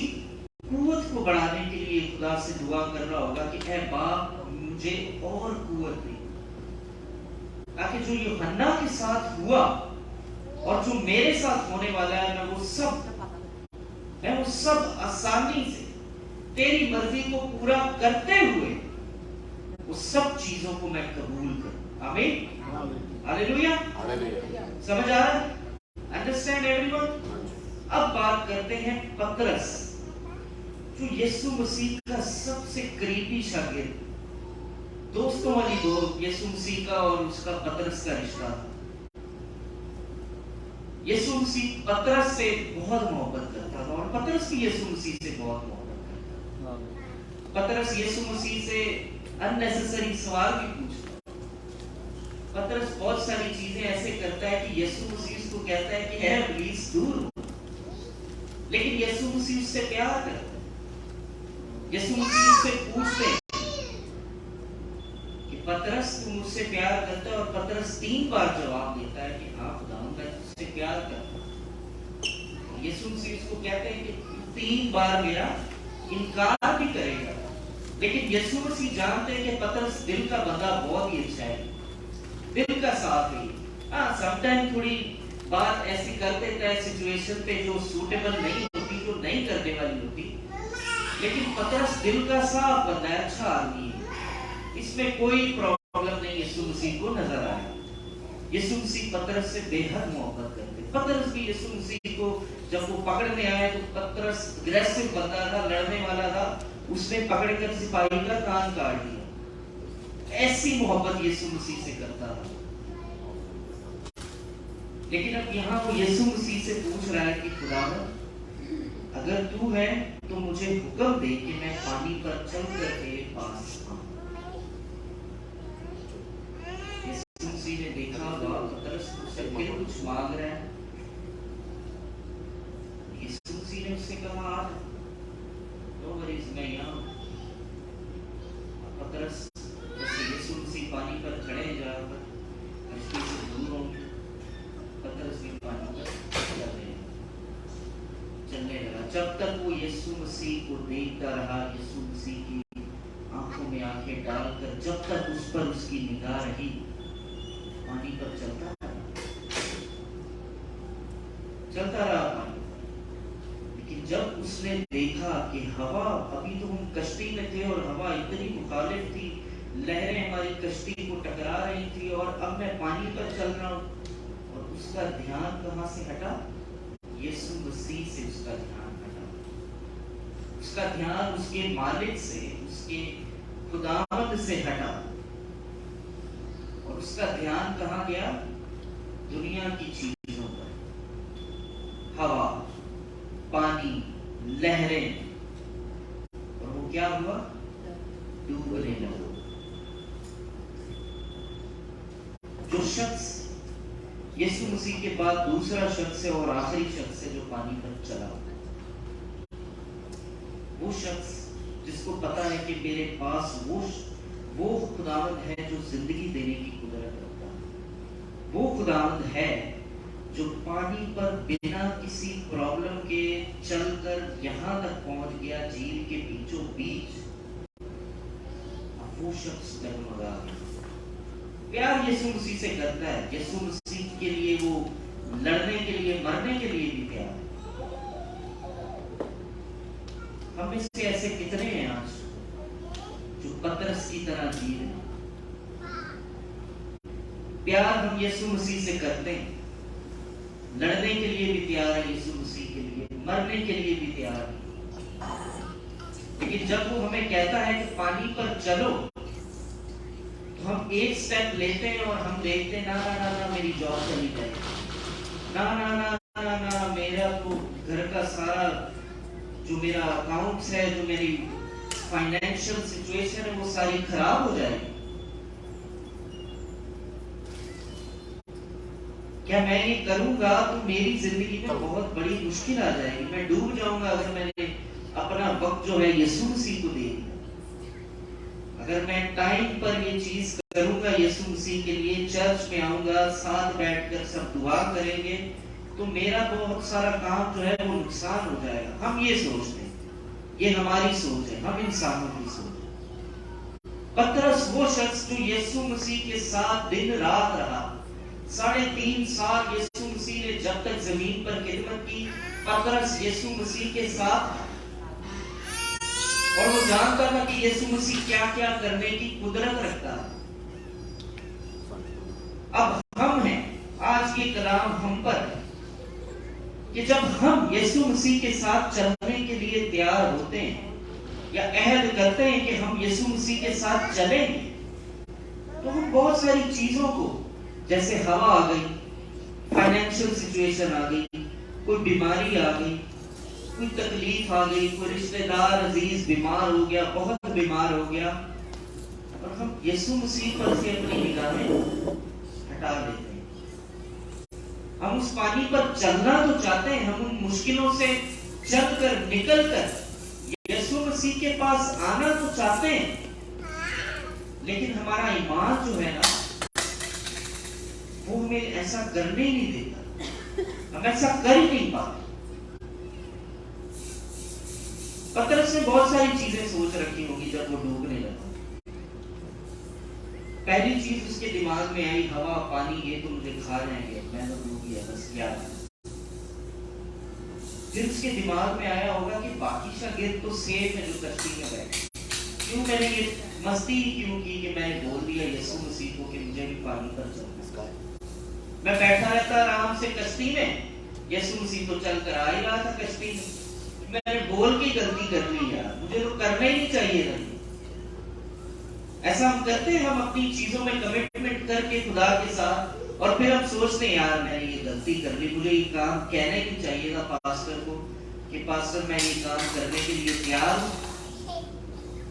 कुव्वत को बढ़ाने के लिए खुदा से दुआ कर रहा होगा कि ऐ बाप मुझे और कुव्वत दे, ताकि जो यूहन्ना के साथ हुआ और जो मेरे साथ होने वाला है मैं वो सब आसानी से तेरी मर्जी को पूरा करते हुए वो सब चीजों को मैं कबूल करूं। आमीन, हालेलुया। समझ आ रहा है? Understand everyone? अब बात करते हैं पतरस, जो यीशु मसीह का सबसे करीबी शागिर्द, दोस्तों वाली दोस्त यीशु मसीह का और उसका पतरस का रिश्ता था। यीशु मसीह पतरस से बहुत मोहब्बत करता था और पतरस भी यीशु मसीह से बहुत मोहब्बत करता था। पतरस यीशु मसीह से अननेसेसरी सवाल भी पूछता। पतरस बहुत सारी चीजें ऐसे करता है कि यीशु मसीह उसको कहता है कि है प्लीज दूर हो, लेकिन यीशु मसीह उससे प्यार करता है। यीशु मसीह उससे पूछते हैं कि पतरस तू मुझसे प्यार करता है, और पतरस 3 बार जवाब देता है कि हाँ खुदावंद मैं तुझसे प्यार करता हूं। यीशु मसीह उसको कहते हैं कि 3 बार मेरा इनकार भी करेगा, लेकिन यीशु मसीह जानते हैं कि पतरस दिल का बंदा बहुत ही अच्छा है, दिल का साफ है। हाँ समटाइम थोड़ी बात ऐसी कर देता है सिचुएशन पे जो सूटेबल नहीं होती, जो नहीं करने वाली होती, लेकिन पतरस दिल का साफ बंदा है, अच्छा आदमी है, इसमें कोई प्रॉब्लम नहीं यीशु मसीह को नजर आया। यीशु मसीह पतरस से बेहद मोहब्बत करते, पतरस भी यीशु मसीह को जब वो पकड़ने आए तो पतरस अग्रेसिव बंदा था, लड़ने वाला था, उसने पकड़कर सिपाही का कान काट दिया। ऐसी मोहब्बत यीशु मसीह से करता था। लेकिन अब यहाँ वो यीशु मसीह से पूछ रहा है कि खुदावंद, अगर तू है तो मुझे हुक्म दे कि मैं पानी पर चलकर तेरे पास आऊं। यीशु मसीह ने देखा पतरस मुझसे फिर कुछ मांग रहा है। यीशु मसीह ने उससे कहा, नो वरीज, मैं यहाँ हूं। पतरस जैसे यीशु मसीह पानी पर खड़े जाकर कश्ती से दूर होंगे, पतरस भी पानी पर चलने लगा। जब तक वो यीशु मसीह को देखता रहा, यीशु मसीह की आंखों में आंखें डालकर जब तक उस पर उसकी निगाह रही, पानी पर चलता रहा पानी। लेकिन जब उसने देखा कि हवा, अभी तो हम कश्ती में थे और हवा इतनी मुखालिफ थी, लहरें हमारी कश्ती को टकरा रही थी, और अब मैं पानी पर चल रहा हूँ, और उसका ध्यान कहाँ से हटा? यीशु मसीह से उसका ध्यान हटा। उसका ध्यान उसके मालिक से, उसके खुदावंद से हटा, और उसका ध्यान कहाँ गया? दुनिया की चीजों पर, हवा, पानी, लहरें। और वो क्या हुआ? डूबने लगा। जो शख्स यीशु मसीह के बाद दूसरा शख्स है और आखिरी शख्स है जो पानी पर चला, वो शख्स जिसको पता है कि मेरे पास वो खुदावंद है जो जिंदगी देने की कुदरत रखता है। वो खुदावंद है जो पानी पर बिना किसी प्रॉब्लम के चलकर यहाँ तक पहुंच गया, झील के बीचों बीच। वो शख्स डगमगा गया। प्यार यीशु मसीह से करता है। यीशु मसीह के लिए वो लड़ने के लिए, मरने के लिए भी तैयार है। हम में से ऐसे कितने हैं आज जो पतरस की तरह जी रहे हैं? प्यार हम यीशु मसीह से करते हैं, लड़ने के लिए भी तैयार है यीशु मसीह के लिए, मरने के लिए भी तैयार है। लेकिन जब वो हमें कहता है कि पानी पर चलो, तो हम एक स्टेप लेते हैं और हम देखते हैं, ना ना ना ना मेरी जॉब चली जाएगी, ना ना ना ना ना मेरा तो घर का सारा जो मेरा अकाउंट्स है, जो मेरी फाइनेंशियल सिचुएशन है, वो सारी खराब हो जाएगी। क्या मैं ये करूंगा तो मेरी जिंदगी में बहुत बड़ी मुश्किल आ जाएगी, मैं डूब जाऊंगा अगर मैंने अपना वक्त जो है यीशु मसीह को दे दिया। अगर मैं टाइम पर ये चीज करूंगा यीशु मसीह के लिए, चर्च में आऊंगा, साथ बैठकर सब दुआ करेंगे, तो मेरा बहुत सारा काम जो है वो नुकसान हो जाएगा। हम ये सोचते हैं, ये हमारी सोच है, हम इंसानों की सोच है। पतरस वो शख्स जो यीशु मसीह के साथ दिन रात रहा, 3.5 साल यीशु मसीह ने जब तक जमीन पर खिदमत की, पतरस यीशु मसीह के साथ, और वो जानता था कि यीशु मसीह क्या क्या करने की कुदरत रखता है। अब हम हैं, आज ये कलाम हम पर है कि जब हम यीशु मसीह के साथ चलने के लिए तैयार होते हैं या अहद करते हैं कि हम यीशु मसीह के साथ चलेंगे, तो हम बहुत सारी चीजों को, जैसे हवा आ गई, फाइनेंशियल सिचुएशन आ गई, कोई बीमारी आ गई, कोई तकलीफ आ गई, कोई रिश्तेदार अजीज बीमार हो गया, बहुत बीमार हो गया, और हम यीशु मसीह पर से अपनी निगाहें हटा लेते हैं। हम उस पानी पर चलना तो चाहते हैं, हम उन मुश्किलों से चलकर निकलकर यीशु मसीह के पास आना तो चाहते हैं, लेकिन हमारा ईमान जो है ना, वो हमें ऐसा करने ही नहीं देता, हम ऐसा कर ही नहीं पाते। पतरस ने बहुत सारी चीजें सोच रखी होगी जब वो डूबने लगा। पहली चीज उसके दिमाग में आई, हवा पानी ये तो मुझे खा जाएंगे, मैं तो डूब गया, बस क्या है। फिर उसके दिमाग में आया होगा कि बाकी शागिर्द तो सेफ है जो कश्ती में बैठे, क्यों मैंने ये मस्ती क्यों की कि मैंने बोल दिया यीशु मसीह को कि मुझे भी पानी पर चलना है। मैं बैठा रहता आराम से कश्ती में, यीशु मसीह तो चल कर आ ही रहा था कश्ती में, मैंने बोल के गलती कर ली यार, मुझे तो करना ही नहीं चाहिए था। ऐसा हम करते हैं, हम अपनी चीजों में कमिटमेंट करके खुदा के साथ, और फिर हम सोचते हैं यार मैंने ये गलती कर ली, मुझे ये काम कहने की चाहिए था पास्टर को कि पास्टर मैं ये काम करने के लिए तैयार हूँ।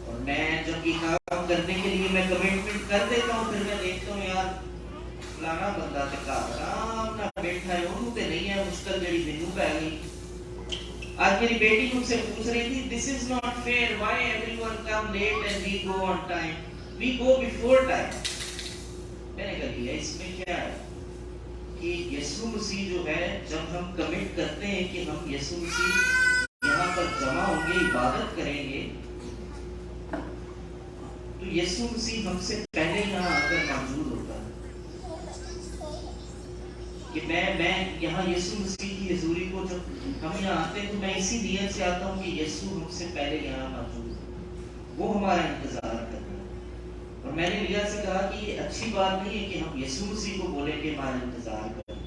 और मैं जब ये काम करने के लिए मैं कमिटमेंट कर देता हूँ, फिर मैं देखता हूँ यार फलाना बंदा ते घर आराम नाल बैठा है, ओनू ते नहीं है मुश्किल जेडी मैनू पै गई। आज मेरी बेटी मुझसे पूछ रही थी, this is not fair, why everyone come late and we go on time, we go before time. मैंने कहा लिया इसमें क्या है कि यीशु मसीह जो है, जब हम कमिट करते हैं कि हम यीशु मसीह यहाँ पर जमा होंगे, इबादत करेंगे, तो यीशु मसीह हमसे पहले यहाँ आकर मौजूद होता है कि मैं यहाँ यीशु मसीह की हजूरी को जब हम यहाँ आते हैं तो मैं इसी नियत से आता हूँ कि यीशु हमसे पहले यहाँ मौजूद है, वो हमारा इंतजार कर रहा है। और मैंने लिया से कहा कि ये अच्छी बात नहीं है कि हम यीशु मसीह को बोले कि हमारा इंतजार करें।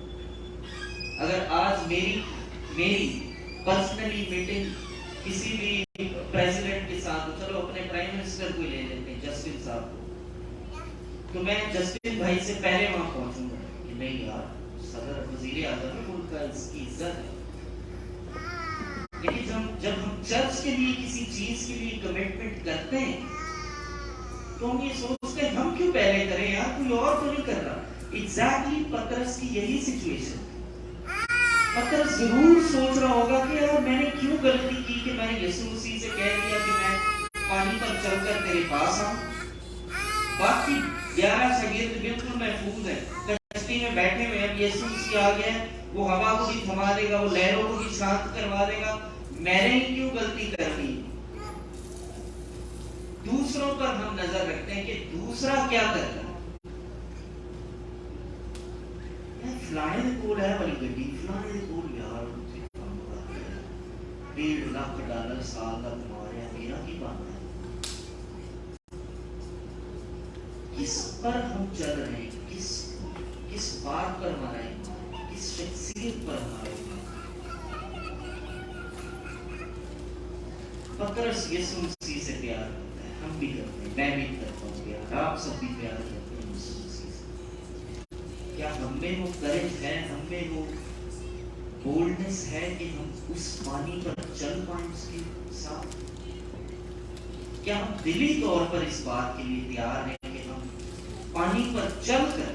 अगर आज मेरी पर्सनली मीटिंग किसी भी प्रेसिडेंट के साथ हो, चलो अपने प्राइम मिनिस्टर को ले लेते हैं, जस्टिन साहब को, तो मैं जस्टिन भाई से पहले वहां पहुंचूंगा कि नहीं यार सदर वजीर आजम है, उनका इसकी इज्जत है। लेकिन जब हम चर्च के लिए किसी चीज के लिए कमिटमेंट करते हैं तो हम ये सोचते हैं हम क्यों पहले करें यार, कोई और तो नहीं कर रहा। एग्जैक्टली पतरस की यही सिचुएशन। पतरस जरूर सोच रहा होगा कि यार मैंने क्यों गलती की कि मैंने यीशु मसीह से कह दिया कि मैं पानी पर चलकर तेरे पास आऊं। बाकी 11 शागिर्द बिल्कुल महफूज है, कश्ती में बैठे हुए हैं, यीशु मसीह आ गया है, वो हवा को भी थमा देगा, वो लहरों को भी शांत करवा देगा, मैंने ही क्यों गलती कर दी। दूसरों पर हम नजर रखते हैं कि दूसरा क्या कर रहा है। फलाने दे कोल है वाली गड्डी, फलाने दे कोल यार $1.5 लाख साल का कमा रहा है, मेरा की बात है। किस पर हम चल रहे हैं, किस बात पर हमारा ईमान, किस शख्सियत पर हमारा ईमान। पतरस यीशु मसीह से प्यार करता है, हम भी करते हैं, मैं भी करता हूँ प्यार, आप सब भी प्यार करते हैं यीशु मसीह से। क्या हम में वो करेज है, हम में वो बोल्डनेस है कि हम उस पानी पर चल पाएं उसके साथ? क्या हम दिली तौर पर इस बात के लिए तैयार हैं कि हम पानी पर चलकर,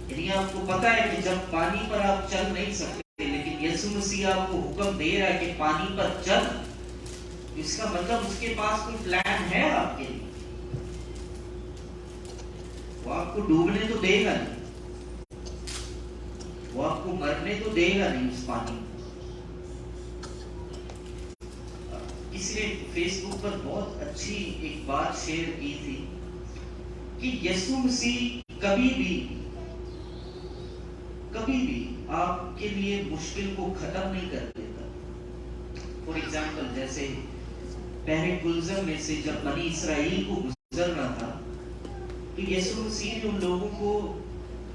यदि आपको पता है कि जब पानी पर आप चल नहीं सकते, लेकिन यीशु मसीह आपको हुक्म दे रहा है कि पानी पर चल, इसका मतलब उसके पास कोई प्लान है आपके लिए। वो आपको डूबने तो देगा नहीं, वो आपको मरने तो देगा नहीं उस पानी में। किसी ने फेसबुक पर बहुत अच्छी एक बात शेयर की थी कि यीशु मसीह कभी भी आपके लिए मुश्किल को खत्म नहीं कर देता। फॉर एग्जाम्पल, जैसे पहले गुलजर में से जब बनी इसराइल को गुजरना था तो यीशु मसीह ने उन लोगों को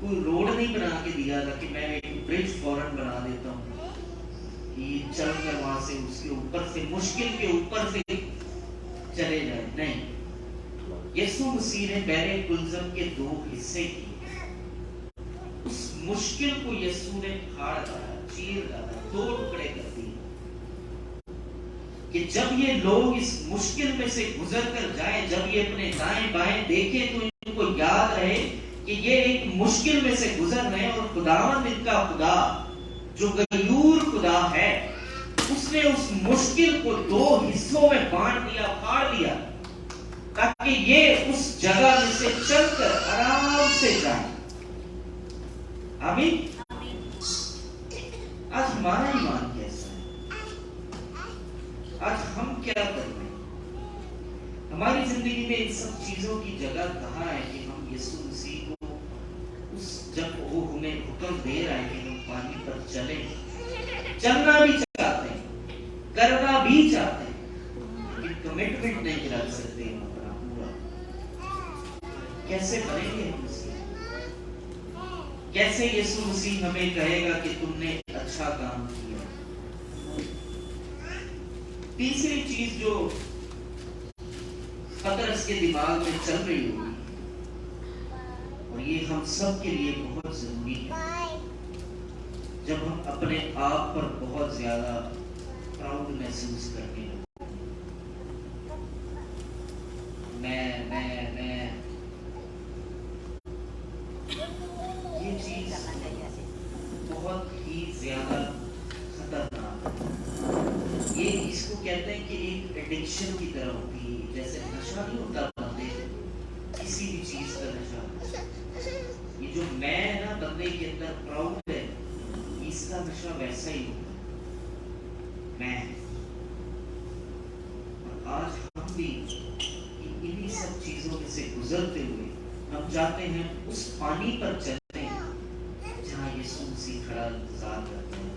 कोई रोड नहीं बना के दिया था कि मैं एक ब्रिज फौरन बना देता हूँ कि चलकर वहां से उसके ऊपर से, मुश्किल के ऊपर से चले जाए। नहीं, यीशु मसीह ने पहले गुलजर के 2 हिस्से किए। उस मुश्किल को यीशु ने फाड़ डाला, चीर डाला, 2 टुकड़े कर दिए कि जब ये लोग इस मुश्किल में से गुजर कर जाएं, जब ये अपने दाएं बाएं देखें तो इनको याद रहे कि ये एक मुश्किल में से गुजर रहे हैं और खुदावंद इनका खुदा जो गयूर खुदा है, उसने उस मुश्किल को 2 हिस्सों में बांट दिया, फाड़ दिया, ताकि ये उस जगह में से चलकर आराम से जाए। आमीन। आज हमारा ईमान कैसा है? आज हम क्या कर रहे हैं? हमारी जिंदगी में इन सब चीजों की जगह कहाँ है कि हम यीशु मसीह को जब वो हमें हुक्म दे रहा है कि हम पानी पर चले, चलना भी चाहते हैं, करना भी चाहते हैं, लेकिन कमिटमेंट नहीं रख सकते हम अपना पूरा। कैसे बनेंगे हम? कैसे यीशु मसीह हमें कहेगा कि तुमने अच्छा काम किया। तीसरी चीज जो पतरस के दिमाग में चल रही होगी, और ये हम सब के लिए बहुत जरूरी है, जब हम अपने आप पर बहुत ज्यादा प्राउड महसूस करने लगे, मैं ये चीज बहुत ही ज्यादा खतरनाक है। ये इसको कहते हैं कि एक एडिक्शन की तरह होती है, जैसे नशा नहीं होता बंदे किसी भी चीज का नशा। ये जो मैं है ना बंदे के अंदर प्राउड है, इसका नशा वैसा ही होता है, मैं। और आज हम भी इन्हीं सब चीजों में से गुजरते हुए हम चाहते हैं उस पानी पर चलते हैं जहाँ यीशु मसीह खड़ा इंतजार करते हैं।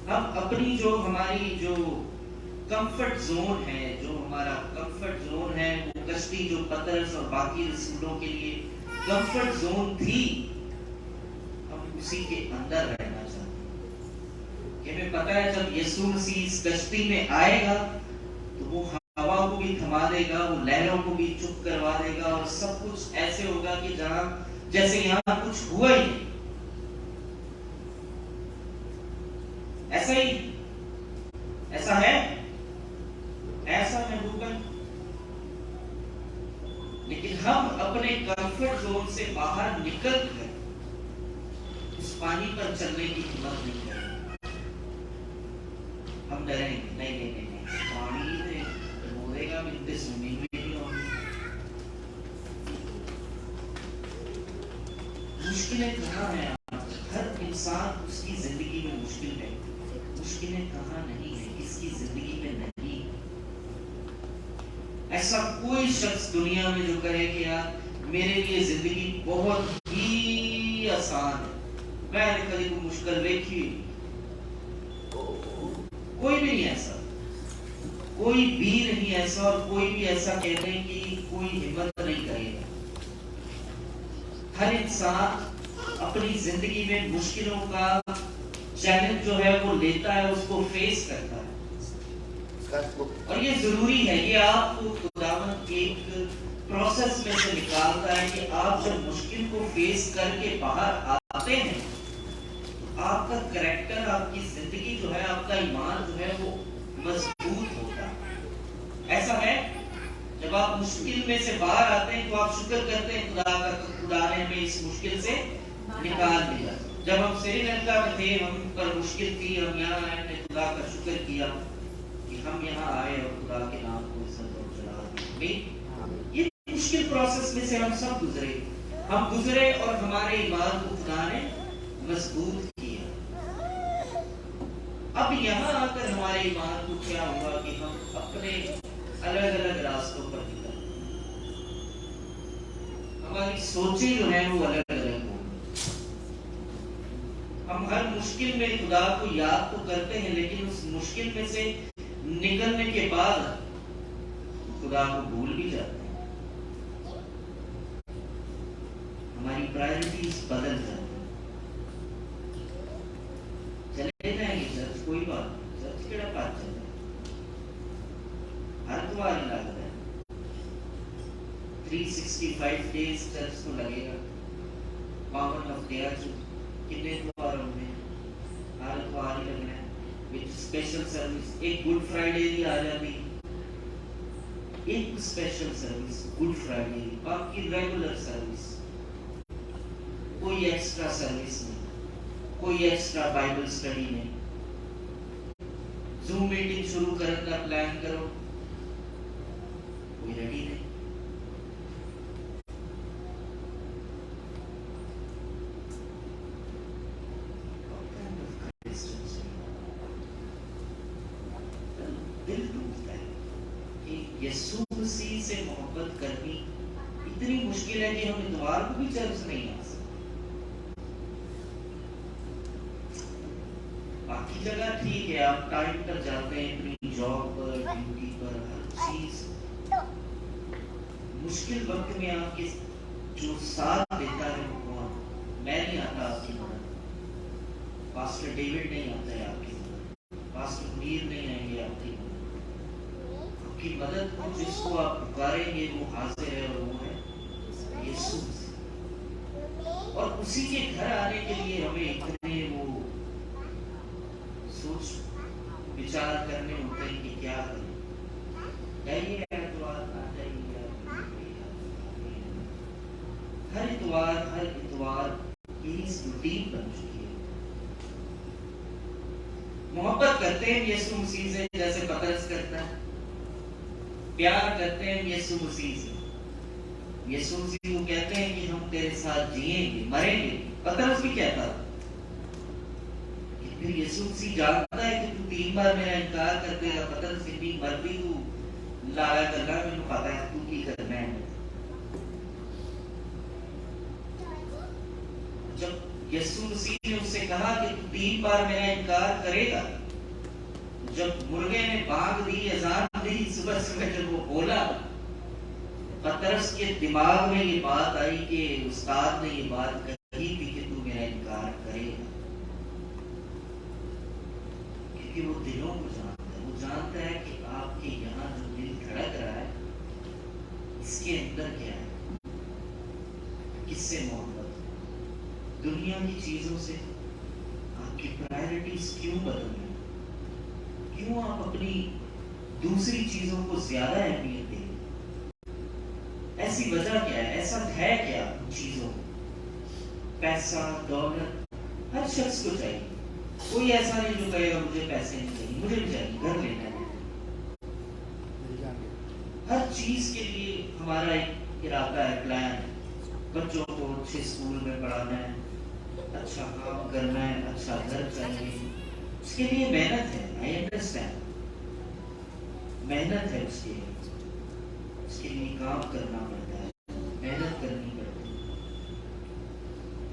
हम अपनी जो हमारी जो कंफर्ट जोन है, जो हमारा कंफर्ट जोन है, वो कश्ती जो पतरस और बाकी रसूलों के लिए कंफर्ट जोन थी, हम उसी के अंदर रहना चाहते हैं। कि हमें पता है जब यीशु मसीह इस कश्ती में आएगा तो वो हवा को भी थमा देगा, वो लहरों को भी चुप करवा देगा, और सब कुछ ऐसे होगा कि जहां जैसे यहाँ कुछ हुआ ही नहीं। ऐसा ही ऐसा है, ऐसा महबूबन। लेकिन हम अपने कंफर्ट जोन से बाहर निकल कर उस पानी पर चलने की हिम्मत नहीं करेंगे। हम डरेंगे, नहीं पानी बोलेगा मिलते सुनने में नहीं होंगे। मुश्किलें कहाँ हैं? हर इंसान उसकी जिंदगी में मुश्किल है। मुश्किलें कहाँ नहीं है? इसकी जिंदगी में नहीं। ऐसा कोई शख्स दुनिया में जो कहे कि यार मेरे लिए जिंदगी बहुत ही आसान है, मैंने कभी कोई मुश्किल देखी, कोई भी नहीं ऐसा, कोई भी नहीं ऐसा, और कोई भी ऐसा कहने की कोई हिम्मत नहीं करेगा। हर इंसान अपनी जिंदगी में मुश्किलों का चैलेंज जो है वो लेता है, उसको फेस करता है, और ये जरूरी है। ये आपको खुदावंद एक प्रोसेस में से निकालता है कि आप जब मुश्किल को फेस करके बाहर आते हैं, आपका करैक्टर, आपकी जिंदगी जो है, आपका ईमान जो है वो मजबूत होता है। ऐसा है जब आप मुश्किल में से बाहर आते हैं तो आप शुक्र करते हैं खुदा ने हमें इस मुश्किल से निकाल दिया। जब हम श्रीलंका में थे, हम पर मुश्किल थी, हम यहाँ आए, हमने खुदा का शुक्र किया कि हम यहाँ आए और खुदा के नाम को इज्जत और जलाल दी। ये मुश्किल प्रोसेस में से हम सब गुजरे और हमारे ईमान को खुदा ने मजबूत किया। अब यहाँ आकर हमारे ईमान को क्या हुआ कि हम अपने अलग अलग रास्तों पर निकल, हमारी सोचें जो है वो अलग अलग हो। हम हर मुश्किल में खुदा को याद तो करते हैं, लेकिन उस मुश्किल में से निकलने के बाद खुदा को भूल भी जाते हैं। हमारी प्रायोरिटीज बदल जाती हैं। चले जाएंगे चर्च, कोई बात नहीं, चर्च केड़ा बात चल रहा है, हर द्वार ही लग रहा है। 365 डेज चर्च को लगेगा। पावन हफ्ते आज कितने द्वार होंगे, हर द्वार ही लगना है। विद स्पेशल सर्विस, एक गुड फ्राइडे भी आ जाती, एक स्पेशल सर्विस गुड फ्राइडे, बाकी रेगुलर सर्विस, कोई एक्स्ट्रा सर्विस नहीं, कोई एक्स्ट्रा बाइबल स्टडी नहीं। जूम मीटिंग शुरू करने का प्लान करो, कोई रेडी नहीं। दिल टूटता है कि यीशु मसीह से मोहब्बत करनी इतनी मुश्किल है कि हम इतवार को भी चर्च नहीं आ सकते। बाकी जगह ठीक है, आप टाइम पर जाते हैं, अपनी जॉब पर, ड्यूटी पर, हर चीज। मुश्किल वक्त में आपके जो साथ देता पास्टर डेविड नहीं आता है आपकी मदद, पास्टर मीर नहीं आएंगे आपकी मदद। आपकी मदद को जिसको आप पुकारेंगे वो हाजिर है, और वो है यीशु मसीह। और उसी के घर आने के लिए हमें इतने वो सोच विचार करने होते हैं कि क्या करें। जाइए इतवार ना जाइए, हर इतवार यही रूटीन बन चुकी है। मोहब्बत करते हैं यीशु मसीह से जैसे पतरस करता है, प्यार करते हैं यीशु मसीह से। यीशु मसीह को कहते हैं कि हम तेरे साथ जिएंगे मरेंगे, पतरस भी कहता था। फिर यीशु मसीह जानता है कि तू 3 बार मेरा इनकार कर देगा, पतरस इतनी मर्दी तू लाया करना, मैंने पता है तू की करना है। जब यीशु मसीह ने उससे कहा कि तू 3 बार मेरा इनकार करेगा, जब मुर्गे ने बांग दी, अजान दी, सुबह सुबह जब वो बोला, पतरस के दिमाग में ये बात आई कि उस्ताद ने ये बात कही थी कि तू मेरा इनकार करेगा। क्योंकि वो दिलों को जानता है, वो जानता है कि आपके यहाँ जो दिल धड़क रहा है इसके अंदर क्या है, किससे मोहब्बत है, दुनिया की चीजों से आपकी प्रायोरिटीज क्यों बदल रही, क्यों आप अपनी दूसरी चीजों को ज्यादा अहमियत दें, ऐसी वजह क्या है, ऐसा है क्या चीजों में? पैसा दौलत हर शख्स को चाहिए, कोई ऐसा नहीं जो कहेगा मुझे पैसे नहीं चाहिए, मुझे भी चाहिए, घर लेना है। हर चीज के लिए हमारा एक इरादा है, प्लान है, बच्चों को अच्छे स्कूल में पढ़ाना है, अच्छा काम करना है, अच्छा घर चाहिए, उसके लिए मेहनत है। आई अंडरस्टैंड, मेहनत है, उसके लिए काम करना पड़ता है, मेहनत करनी पड़ती है।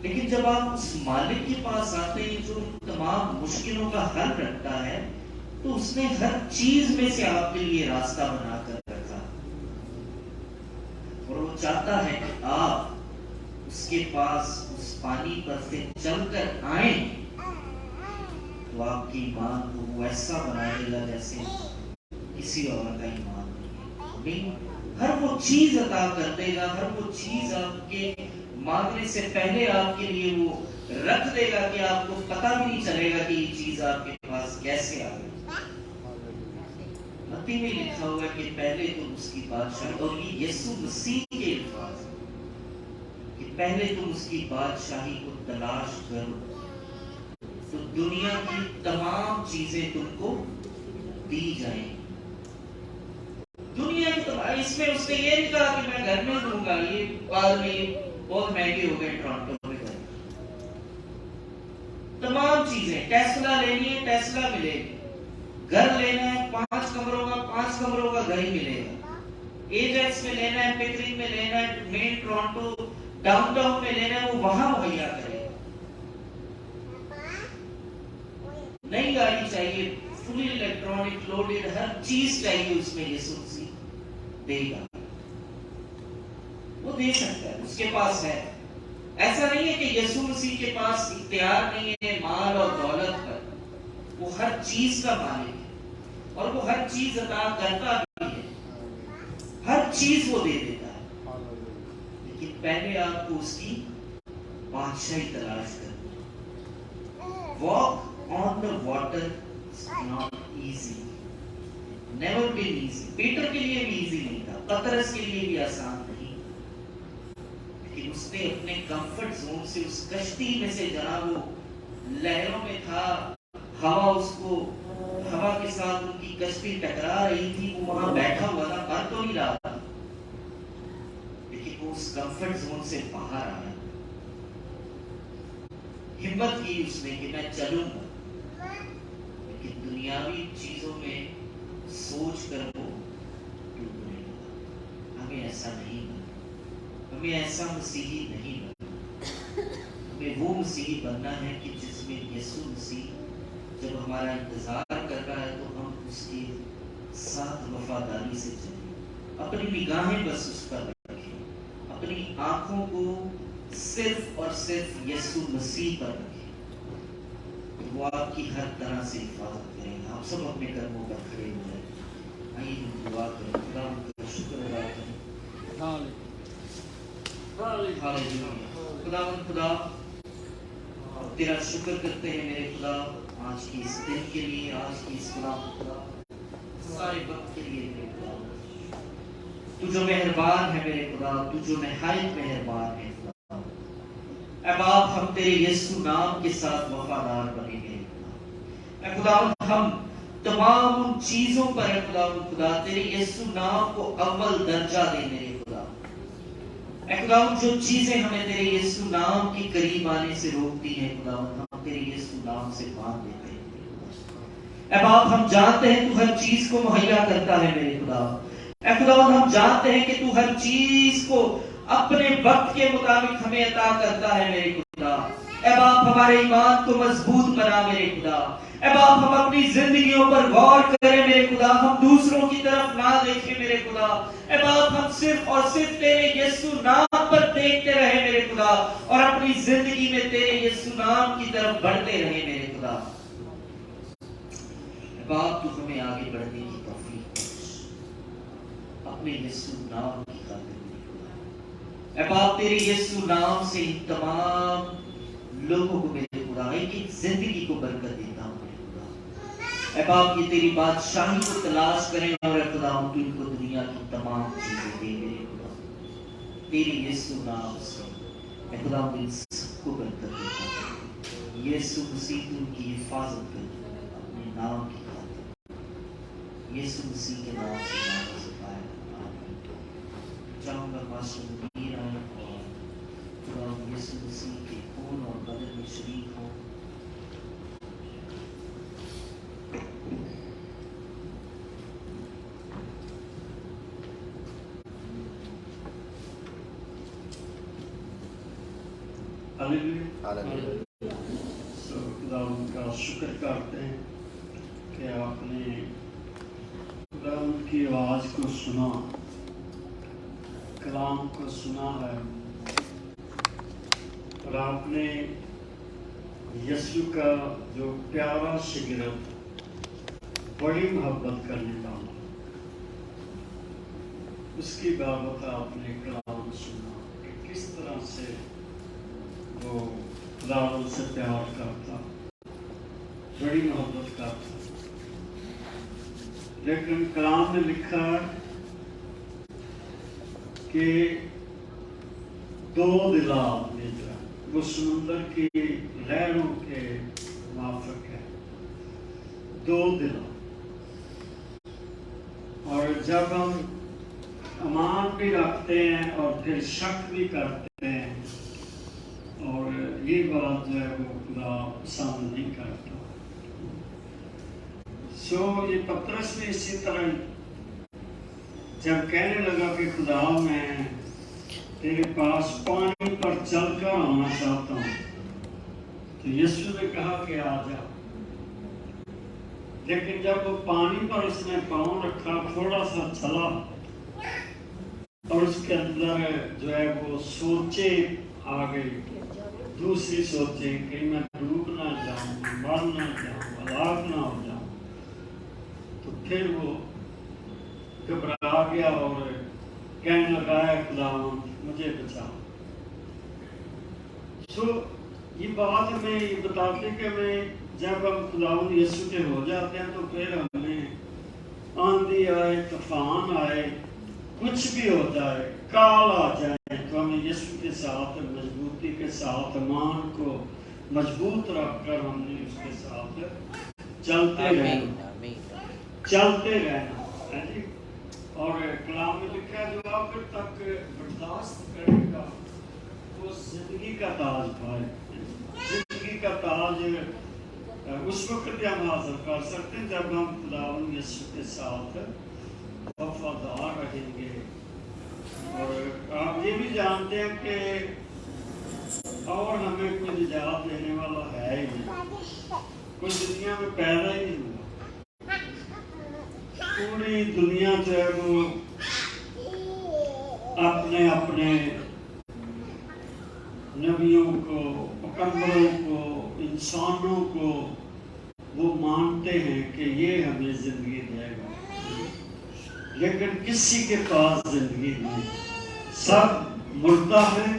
लेकिन जब आप उस मालिक के पास आते हैं जो तमाम मुश्किलों का हल रखता है, तो उसने हर चीज में से आपके लिए रास्ता बनाकर रखा, और वो चाहता है कि आप उसके पास उस पानी पर से चलकर आए, तो आपकी ईमान को वो ऐसा बना देगा जैसे किसी और का ईमान नहीं। हर वो चीज अता कर देगा, हर वो चीज आपके मांगने से पहले आपके लिए वो रख देगा कि आपको पता भी नहीं चलेगा कि ये चीज आपके पास कैसे आ गई। मत्ती में लिखा हुआ है कि पहले तुम उसकी बादशाही, और ये यीशु मसीह के अल्फाज कि पहले तुम उसकी बादशाही को तलाश करो तो दुनिया की तमाम चीजें तुमको दी जाएंगी। दुनिया की तमाम, इसमें उसने ये नहीं कहा कि मैं घर में दूंगा, ये बाद में बहुत महंगे हो गए टोरंटो में घर। तमाम चीजें, टेस्ला लेनी है टेस्ला मिलेगी, घर लेना है 5 कमरों का घर ही मिलेगा, एजेक्स में लेना है, पिकरिंग में लेना है, मेन टोरंटो डाउनटाउन में लेना है, वो वहां मुहैया करेगा। नई गाड़ी चाहिए, फुली इलेक्ट्रॉनिक लोडेड हर चीज चाहिए, उसमें यीशु मसीह देगा, वो दे सकता है, उसके पास है। ऐसा नहीं है कि यीशु मसीह के पास इख्तियार नहीं है माल और दौलत पर, वो हर चीज का मालिक है और वो हर चीज अता करता भी है, हर चीज वो दे देता है। लेकिन पहले आपको उसकी बादशाही तलाश करनी। Walk on the water is not easy, never been easy. Peter के लिए भी इजी नहीं था, पतरस के लिए भी आसान नहीं, लेकिन उसने अपने कंफर्ट जोन से, उस कश्ती में से जहां वो लहरों में था, हवा के साथ उनकी कश्ती टकरा रही थी, वो वहां बैठा हुआ था, मर तो नहीं रहा था, लेकिन वो उस कंफर्ट जोन से बाहर आया, हिम्मत की उसने कि मैं चलूंगा। लेकिन दुनियावी चीजों में सोच कर वो डूबने लगा। हमें ऐसा नहीं बनना, हमें ऐसा मसीही नहीं बनना, हमें वो मसीही बनना है कि जिसमें यीशु मसीह जब हमारा इंतजार कर रहा है तो हम उसके साथ वफादारी से चलें, अपनी निगाहें बस उस पर रखें, अपनी आंखों को सिर्फ और सिर्फ यीशु मसीह पर रखें। वो आपकी हर तरह से हिफाजत करेंगे। आप सब अपने कर्मों पर खड़े हो जाए, आइए हम दुआ करें, खुदा का शुक्र अदा करें। हालेलुया। खुदा तेरा शुक्र करते हैं मेरे खुदा, आज की इस दिन के लिए, आज की इस खुदा सारे वक्त के लिए मेरे खुदा। तू जो मेहरबान है मेरे खुदा, तू जो निहायत मेहरबान है खुदा। ऐ बाप, हम तेरे यीशु नाम के साथ वफादार बने मेरे खुदा। ऐ खुदा, हम तमाम उन चीजों पर है खुदा तेरे यीशु नाम को अव्वल दर्जा दे मेरे खुदा। ऐ खुदा, जो चीजें हमें तेरे यीशु नाम के करीब आने से रोकती हैं खुदा, हम तेरे यीशु नाम से बांध देते हैं। ऐ बाप, हम जानते हैं तू हर चीज को मुहैया करता है मेरे खुदा। ऐ खुदा, हम जानते हैं कि तू हर चीज को अपने वक्त के मुताबिक हमें अता करता है मेरे खुदा। ऐ बाप, हमारे ईमान को मजबूत बना मेरे खुदा। ऐ बाप, हम अपनी जिंदगियों पर गौर करें मेरे खुदा, हम दूसरों की तरफ ना देखें मेरे खुदा। ऐ बाप, हम सिर्फ और सिर्फ तेरे यीशु नाम पर देखते रहे मेरे खुदा, और अपनी जिंदगी में तेरे यीशु नाम की तरफ बढ़ते रहे मेरे खुदा। ऐ बाप, तू हमें आगे बढ़ने की तौफीक बख्श अपने यीशु नाम की खातिर। ऐ बाप, तेरे यीशु नाम से इन तमाम लोगों को मेरे खुदा एक जिंदगी को बरकत देता हूँ मेरे खुदा। ऐ बाप, ये तेरी बादशाही को तलाश करें, और ऐ खुदा तू इनको दुनिया की तमाम चीजें दे मेरे खुदा, तेरे यीशु नाम से। ऐ खुदा, इन सबको बरकत देता हूँ। यीशु मसीह तू उनकी हिफाजत कर अपने नाम की खातिर, यीशु मसीह के नाम से पाया। चाहूंगा मास्टर मुनीर आए और खुदा यीशु मसीह के खून और बदन में शरीक हो। हालेलुया। खुदा उनका शुक्र करते हैं कि आपने खुदा उनकी आवाज को सुना, कलाम को सुना है, और आपने यीशु का जो प्यारा शिगिरत बड़ी मोहब्बत करने का उसकी बाबत आपने कलाम सुना कि किस तरह से वो खुदा उनसे प्यार करता, बड़ी मोहब्बत करता। लेकिन कलाम में लिखा कि दो दिला वो समुंदर की लहरों के माफक है, दो दिला। और जब हम अमान भी रखते हैं और फिर शक भी करते हैं, और ये बात जो है वो खुदा पसंद नहीं करता। सो ये पतरस में इसी तरह जब कहने लगा कि खुदा मैं तेरे पास पानी पर चलकर आना चाहता हूँ, तो यीशु ने कहा कि आ जा। लेकिन जब वो पानी पर उसने पाँव रखा, थोड़ा सा चला, और उसके अंदर जो है वो सोचे आ गई, दूसरी सोचे कि मैं डूब ना जाऊं, मर ना जाऊं, हलाक ना हो जाऊं। तो फिर वो घबरा गया और कहने लगा है खुदा मुझे बचाओ। सो ये बात हमें ये बताते कि मैं जब हम खुदा यीशु के हो जाते हैं तो फिर हमें आंधी आए, तूफान आए, कुछ भी हो जाए, काल आ जाए, तो हमें यीशु के साथ मजबूती के साथ ईमान को मजबूत रखकर हमने उसके साथ चलते रहना है जी। और कलाम में लिखा जो आखिर तक बर्दाश्त करेगा वो जिंदगी का ताज पाए। जिंदगी का ताज उस वक्त भी हम हासिल कर सकते हैं जब हम खुदा यीशु के साथ वफादार रहेंगे। और आप ये भी जानते हैं कि और हमें कोई निजात देने वाला है ही नहीं, कोई दुनिया में पैदा ही नहीं हुआ। पूरी दुनिया जो है वो अपने अपने नबियों को, पैगंबरों को, इंसानों को وہ مانتے ہیں کہ یہ ہمیں زندگی دے گا، لیکن کسی کے پاس زندگی نہیں، سب مردہ ہیں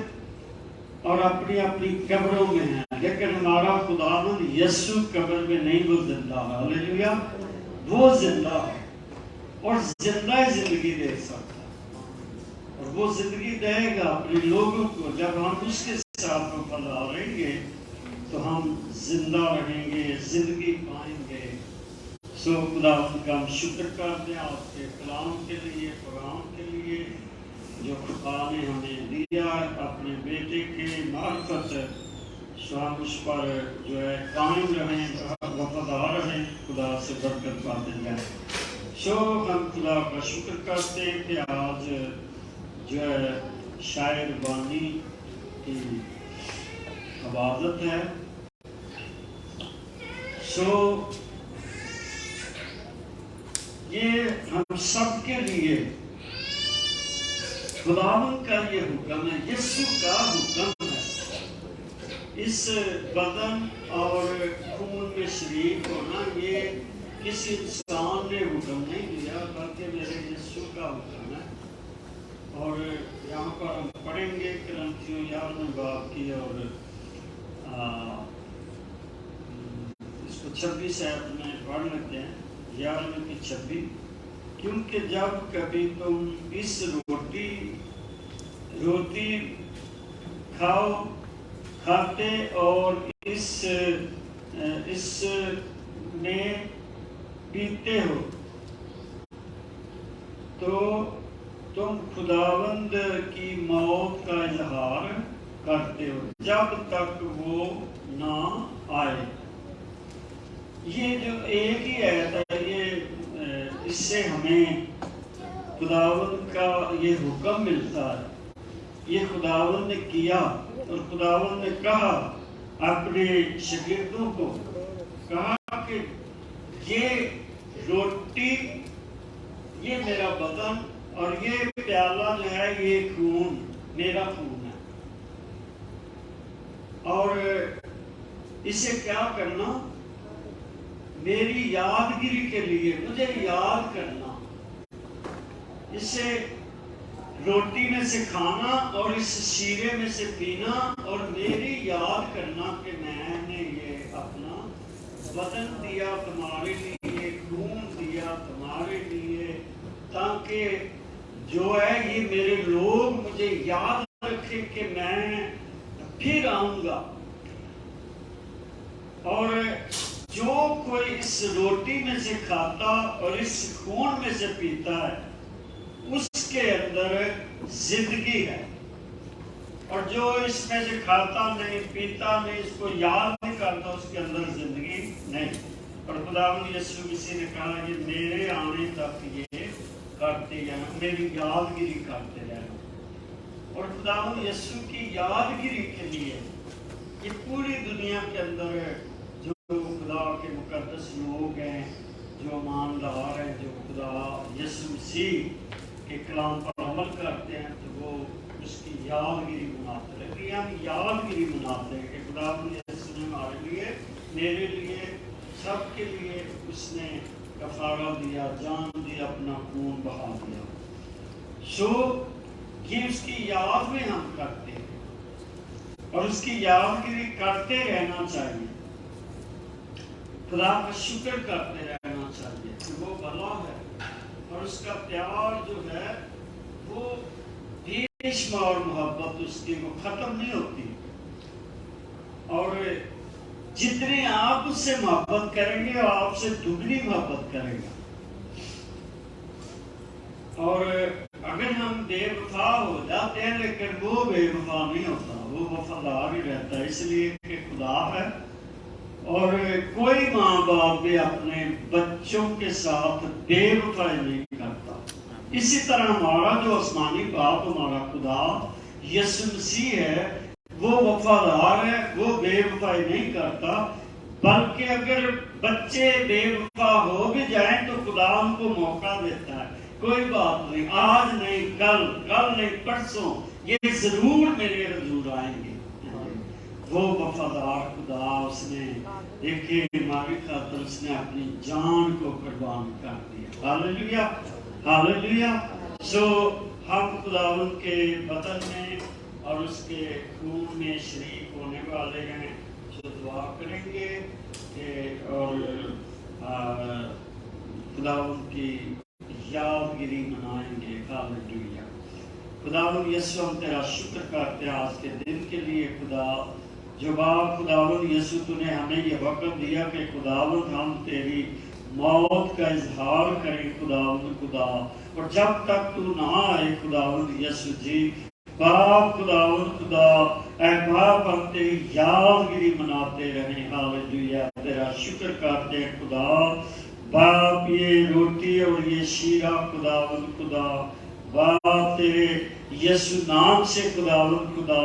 اور اپنی اپنی قبروں میں ہیں، لیکن ہمارا خداوند یسوع قبر میں نہیں، وہ زندہ ہے، ہاللیلویا، وہ زندہ ہے اور زندہ زندگی دے سکتا ہے، اور وہ زندگی دے گا اپنے لوگوں کو۔ جب ہم اس کے ساتھ وفادار رہیں گے تو ہم زندہ رہیں گے، زندگی پائیں گے۔ سو خداوند کا ہم شکر کرتے ہیں آپ کے کلام کے لیے، قرآن کے لیے جو خدا نے ہمیں دیا ہے اپنے بیٹے کے معرفت، سو ہم اس پر جو ہے قائم رہیں، وفادار رہیں، خدا سے برکت پاتے جائیں۔ سو ہم خدا کا شکر کرتے ہیں کہ آج جو ہے شاعر بانی کی عبادت ہے۔ سو یہ ہم سب کے لیے خداوند کا یہ حکم ہے، یسوع کا حکم ہے۔ اس بدن اور خون میں شریک ہونا یہ کسی انسان نے حکم نہیں دیا، بلکہ میرے یسوع کا حکم ہے۔ اور یہاں پر ہم پڑھیں گے کرنتھیوں 11 باب کی، اور اس کو 26 آیت میں پڑھ لیتے ہیں، 11 کی 26۔ کیونکہ جب کبھی تم اس روٹی کھاتے اور اس میں پیتے ہو تو تم خداوند کی موت کا اظہار کرتے ہو جب تک وہ نہ آئے۔ یہ جو ایک ہی آیت ہے، یہ اس سے ہمیں خداوند کا یہ حکم ملتا ہے، یہ خداوند نے کیا، اور خداوند نے کہا اپنے شاگردوں کو، کہا کہ یہ روٹی، یہ میرا بدن اور یہ پیالہ جو ہے یہ خون، میرا خون ہے، اور اسے کیا کرنا؟ میری یادگیری کے لیے، مجھے یاد کرنا، اسے روٹی میں سے کھانا اور اس شیرے میں سے پینا، اور میری یاد کرنا کہ میں نے یہ اپنا بدن دیا تمہارے لیے، خون دیا تمہارے لیے، تاکہ جو ہے یہ میرے لوگ مجھے یاد رکھے کہ میں پھر آؤں گا۔ اور جو کوئی اس روٹی میں سے کھاتا اور اس خون میں سے پیتا ہے اس کے اندر زندگی ہے، اور جو اس میں سے کھاتا نہیں، پیتا نہیں، اس کو یاد نہیں کرتا، اس کے اندر زندگی نہیں۔ اور خداوند یسوع مسیح نے کہا کہ میرے آنے تک یہ کرتے جانا، میری یادگیری کرتے رہنا۔ اور خداوند یسوع کی یادگیری کے لیے یہ پوری دنیا کے اندر جو خدا کے مقدس لوگ ہیں، جو ایماندار ہیں، جو خدا یسوع مسیح کے کلام پر عمل کرتے ہیں، تو وہ اس کی یادگیری مناتے ہیں۔ کہ ہم یادگیری مناتے ہیں کہ خداوند یسوع نے ہمارے لیے، میرے لیے، سب کے لیے اس نے کفارہ دیا، جان دی، اپنا خون بہا دیا۔ سو یہ اس کی یاد میں ہم کرتے ہیں، اور اس کی یادگیری کرتے رہنا چاہیے، خدا کا شکر کرتے رہنا چاہیے کہ وہ بھلا ہے، اور اس کا پیار جو ہے وہ بے شمار محبت اس کی وہ ختم نہیں ہوتی، اور جتنے آپ اس سے محبت کریں گے آپ سے دگنی محبت کرے گا۔ اور اگر ہم بے وفا ہو جاتے ہیں لیکن وہ بے وفا نہیں ہوتا، وہ وفادار ہی رہتا ہے، اس لیے کہ خدا ہے، اور کوئی ماں باپ بھی اپنے بچوں کے ساتھ بے وفائی نہیں کرتا۔ اسی طرح ہمارا جو آسمانی باپ، ہمارا خدا یسوع مسیح ہے، وہ وفادار ہے، وہ بے وفائی نہیں کرتا، بلکہ اگر بچے بے وفا ہو بھی جائیں تو خدا ان کو موقع دیتا ہے، کوئی بات نہیں، آج نہیں، کل نہیں، پرسوں یہ ضرور میرے حضور آئیں گے، وہ وفادار خدا، اس نے دیکھے ہماری خاطر اس نے اپنی جان کو قربان کر دیا. ہاللیلویا ہاللیلویا. سو ہم خداوند کے بدن میں اور اس کے خون میں شریک ہونے والے ہیں. جو دعا کریں گے اور خداوند کی یادگیری منائیں گے. ہاللیلویا. خداوند یسوع ہم تیرا شکر کرتے ہیں آج کے دن کے لیے. خدا جو باپ خداوند یسوع تو نے ہمیں یہ وقت دیا کہ خداوند ہم تیری موت کا اظہار کریں خداوند خدا. اور جب تک تو نہ آئے خداوند یسوع جی باپ خداوند خدا اے باپ ہم تیری یادگیری مناتے رہیں. ہاللیلویا. تیرا شکر کرتے ہیں خدا باپ. یہ روٹی اور یہ شیرہ خداوند خدا باپ تیرے یسوع نام سے خداوند خدا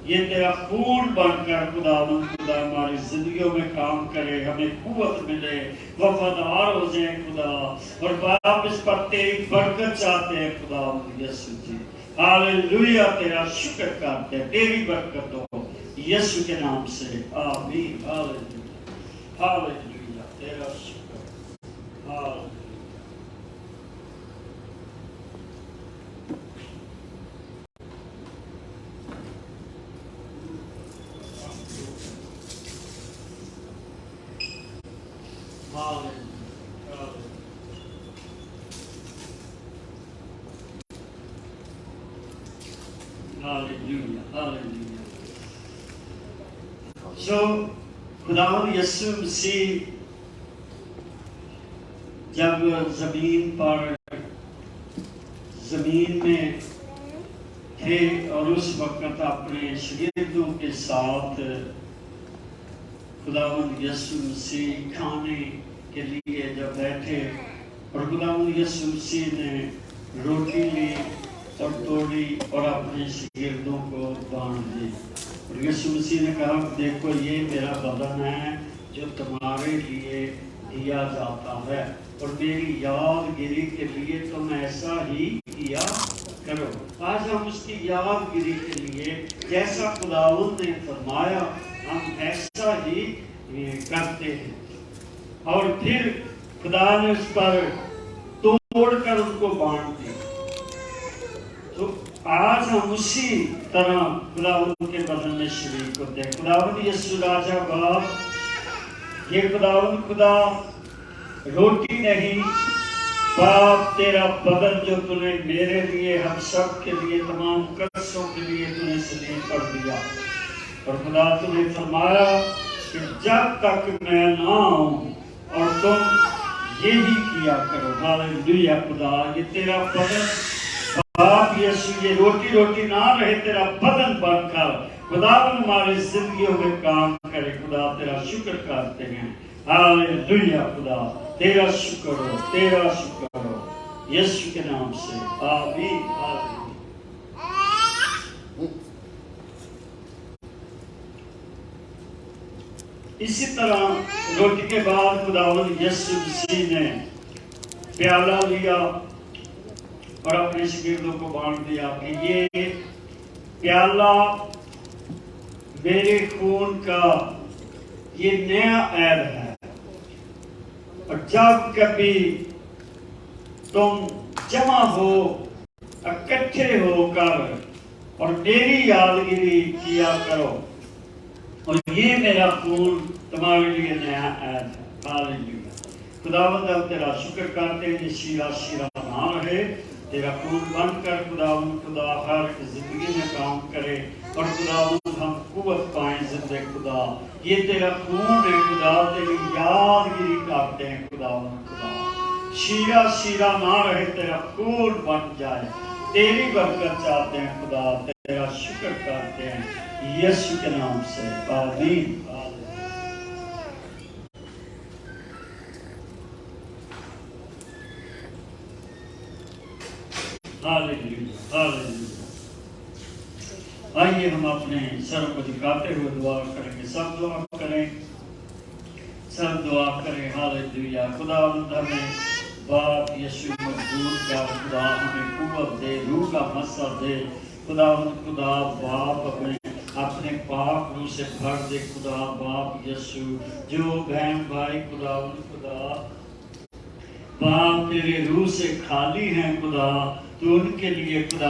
یہ تیرا خون بن کر خداوند خدا ہماری زندگیوں میں کام کرے، ہمیں قوت ملے، وفادار ہو جائیں خدا. اور باپ اس پر تیری برکت چاہتے ہیں خداوند یسوع جی. ہاللیلویا. تیرا شکر کرتے ہیں، تیری برکت ہو یسوع کے نام سے آمین. ہاللیلویا ہاللیلویا. تیرا شکر. ہاللیلویا. سو خداوند یسوع مسیح جب زمین میں تھے اور اس وقت اپنے شاگردوں کے ساتھ خداوند یسوع مسیح کھانے کے لیے جب بیٹھے اور خداوند یسوع مسیح نے روٹی لی اور توڑی اور اپنے شاگردوں کو بانٹ دی. اور یسوع مسیح نے کہا دیکھو یہ میرا بدن ہے جو تمہارے لیے دیا جاتا ہے اور میری یادگیری کے لیے تم ایسا ہی کیا کرو. آج ہم اس کی یادگیری کے لیے جیسا خداوند نے فرمایا ہم ایسا ہی کرتے ہیں. اور پھر خدا نے اس پر توڑ کر ان کو بانٹ دی. تو آج ہم اسی طرح خداوند کے بدن میں شریک ہوتے ہیں. خداوند یسوع راجا باپ یہ خداوند خدا روٹی نہیں باپ تیرا بدن جو تو نے میرے لیے ہم سب کے لیے تمام قدسوں کے لیے تو نے صلیب پر دیا. اور خدا تو نے فرمایا کہ جب تک میں نہ آؤں اور تم یہی کیا کرو. ہاللیلویا. خدا یہ تیرا بدن باپ یسوع یہ روٹی نہ رہے تیرا بدن بن کر خدا ہماری زندگیوں میں کام کرے. خدا تیرا شکر کرتے ہیں. ہاللیلویا. خدا تیرا شکر ہو تیرا شکر ہو یسوع کے نام سے آمین. اسی طرح روٹی کے بعد خداوند یسوع مسیح نے پیالہ لیا اور اپنے شاگردوں کو بانٹ دیا کہ یہ پیالہ میرے خون کا یہ نیا عہد ہے اور جب کبھی تم جمع ہو اکٹھے ہو کر اور میری یادگیری کیا کرو اور یہ میرا خون تمہارے لیے نیا عہد ہے. ہاللیلویا. خداوند اب تیرا شکر کرتے ہیں یہ شیرہ نہ رہے تیرا خون بن کر خداوند خدا ہر زندگی میں کام کرے اور خداوند ہم قوت پائیں زندے خدا. یہ تیرا خون ہے خدا تیری یادگیری کرتے ہیں خداوند خدا. شیرہ نہ رہے تیرا خون بن جائے تیری برکت چاہتے ہیں خدا. تیرا شکر کرتے ہیں یسوع کے نام سے آمین. ہاللیلویا ہاللیلویا. آئیے ہم اپنے سر کو جھکاتے ہوئے دعا کریں گے. سب دعا کریں سب دعا کریں. ہاللیلویا. خداوند ہمیں باپ یسوع مقبول کا خدا ہمیں قوت دے روح کا مسا دے. خداوند خدا باپ اپنے پاک روح سے بھر دے خدا باپ یسو. جو بہن بھائی خدا باپ تیرے روح سے خالی ہیں خدا, تو ان کے لیے خدا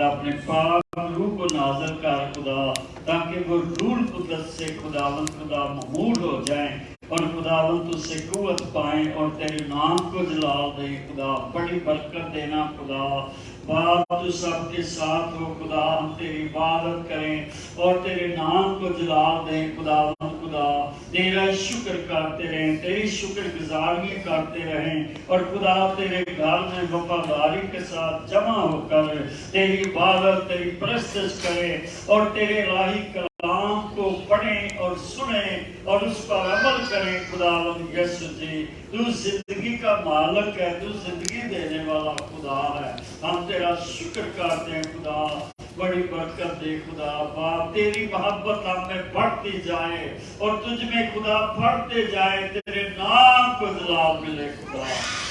اپنے پاک روح کو نازل کر خدا, تاکہ وہ روح القدس سے خدا ممور ہو جائیں اور خداوند تجھ سے قوت پائیں اور تیرے نام کو جلال دیں خدا. بڑی برکت دینا خدا باپ, تو سب کے ساتھ ہو خدا. ہم تیری عبادت کریں اور تیرے نام کو جلال دیں خداوند خدا. تیرا شکر کرتے رہیں, تیری شکر گزاری کرتے رہیں, اور خدا تیرے گھر میں وفاداری کے ساتھ جمع ہو کر تیری عبادت تیری پرستش کریں اور تیرے الہی کلام کو پڑھیں اور سنیں اور اس پر عمل کریں خداوند یسوع جی. تو زندگی کا مالک ہے, تو زندگی دینے والا خدا ہے. ہم تیرا شکر کرتے ہیں خدا. بڑی برکت دے خدا باپ, تیری محبت ہم میں بڑھتی جائے اور تجھ میں خدا بڑھتے جائے, تیرے نام کو جلال ملے خدا.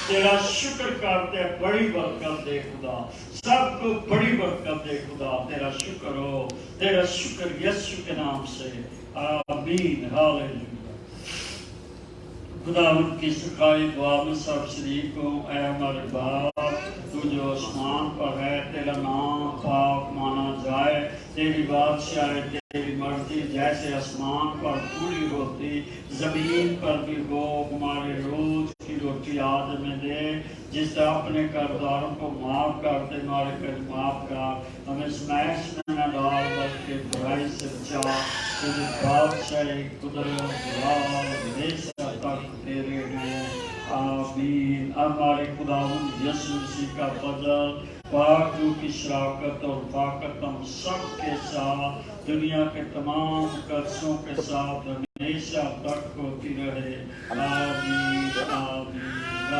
تیرا شکر کرتے ہیں, بڑی برکت دے خدا. سب کو بڑی برکت دے خدا. تیرا شکر ہو, تیرا شکر یسوع کے نام سے, آمین. ہاللیلویا. خدا ان کی سکھائی دعا میں سب شریک ہوں. اے ہمارے باپ تو جو آسمان پر ہے, تیرا نام پاک مانا جائے, تیری بادشاہی تیری مرضی جیسے آسمان پر پوری ہوتی زمین پر بھی ہو. ہمارے روز کی روٹی آج ہمیں دے, جس طرح اپنے قرضداروں کو معاف کرتے ہمارے قرض معاف کر. ہمیں سمیش میں نہ ڈال بلکہ برائی سے بچا. تیری بادشاہی قدرت جلال ہمیشہ تک تیرے ہیں, آمین. ہمارے خداوند یسوع مسیح کا فضل, پاک روح کی شراکت اور طاقت ہم سب کے ساتھ, دنیا کے تمام قدسوں کے ساتھ ہمیشہ تک ہوتی رہے, آمین. آمین.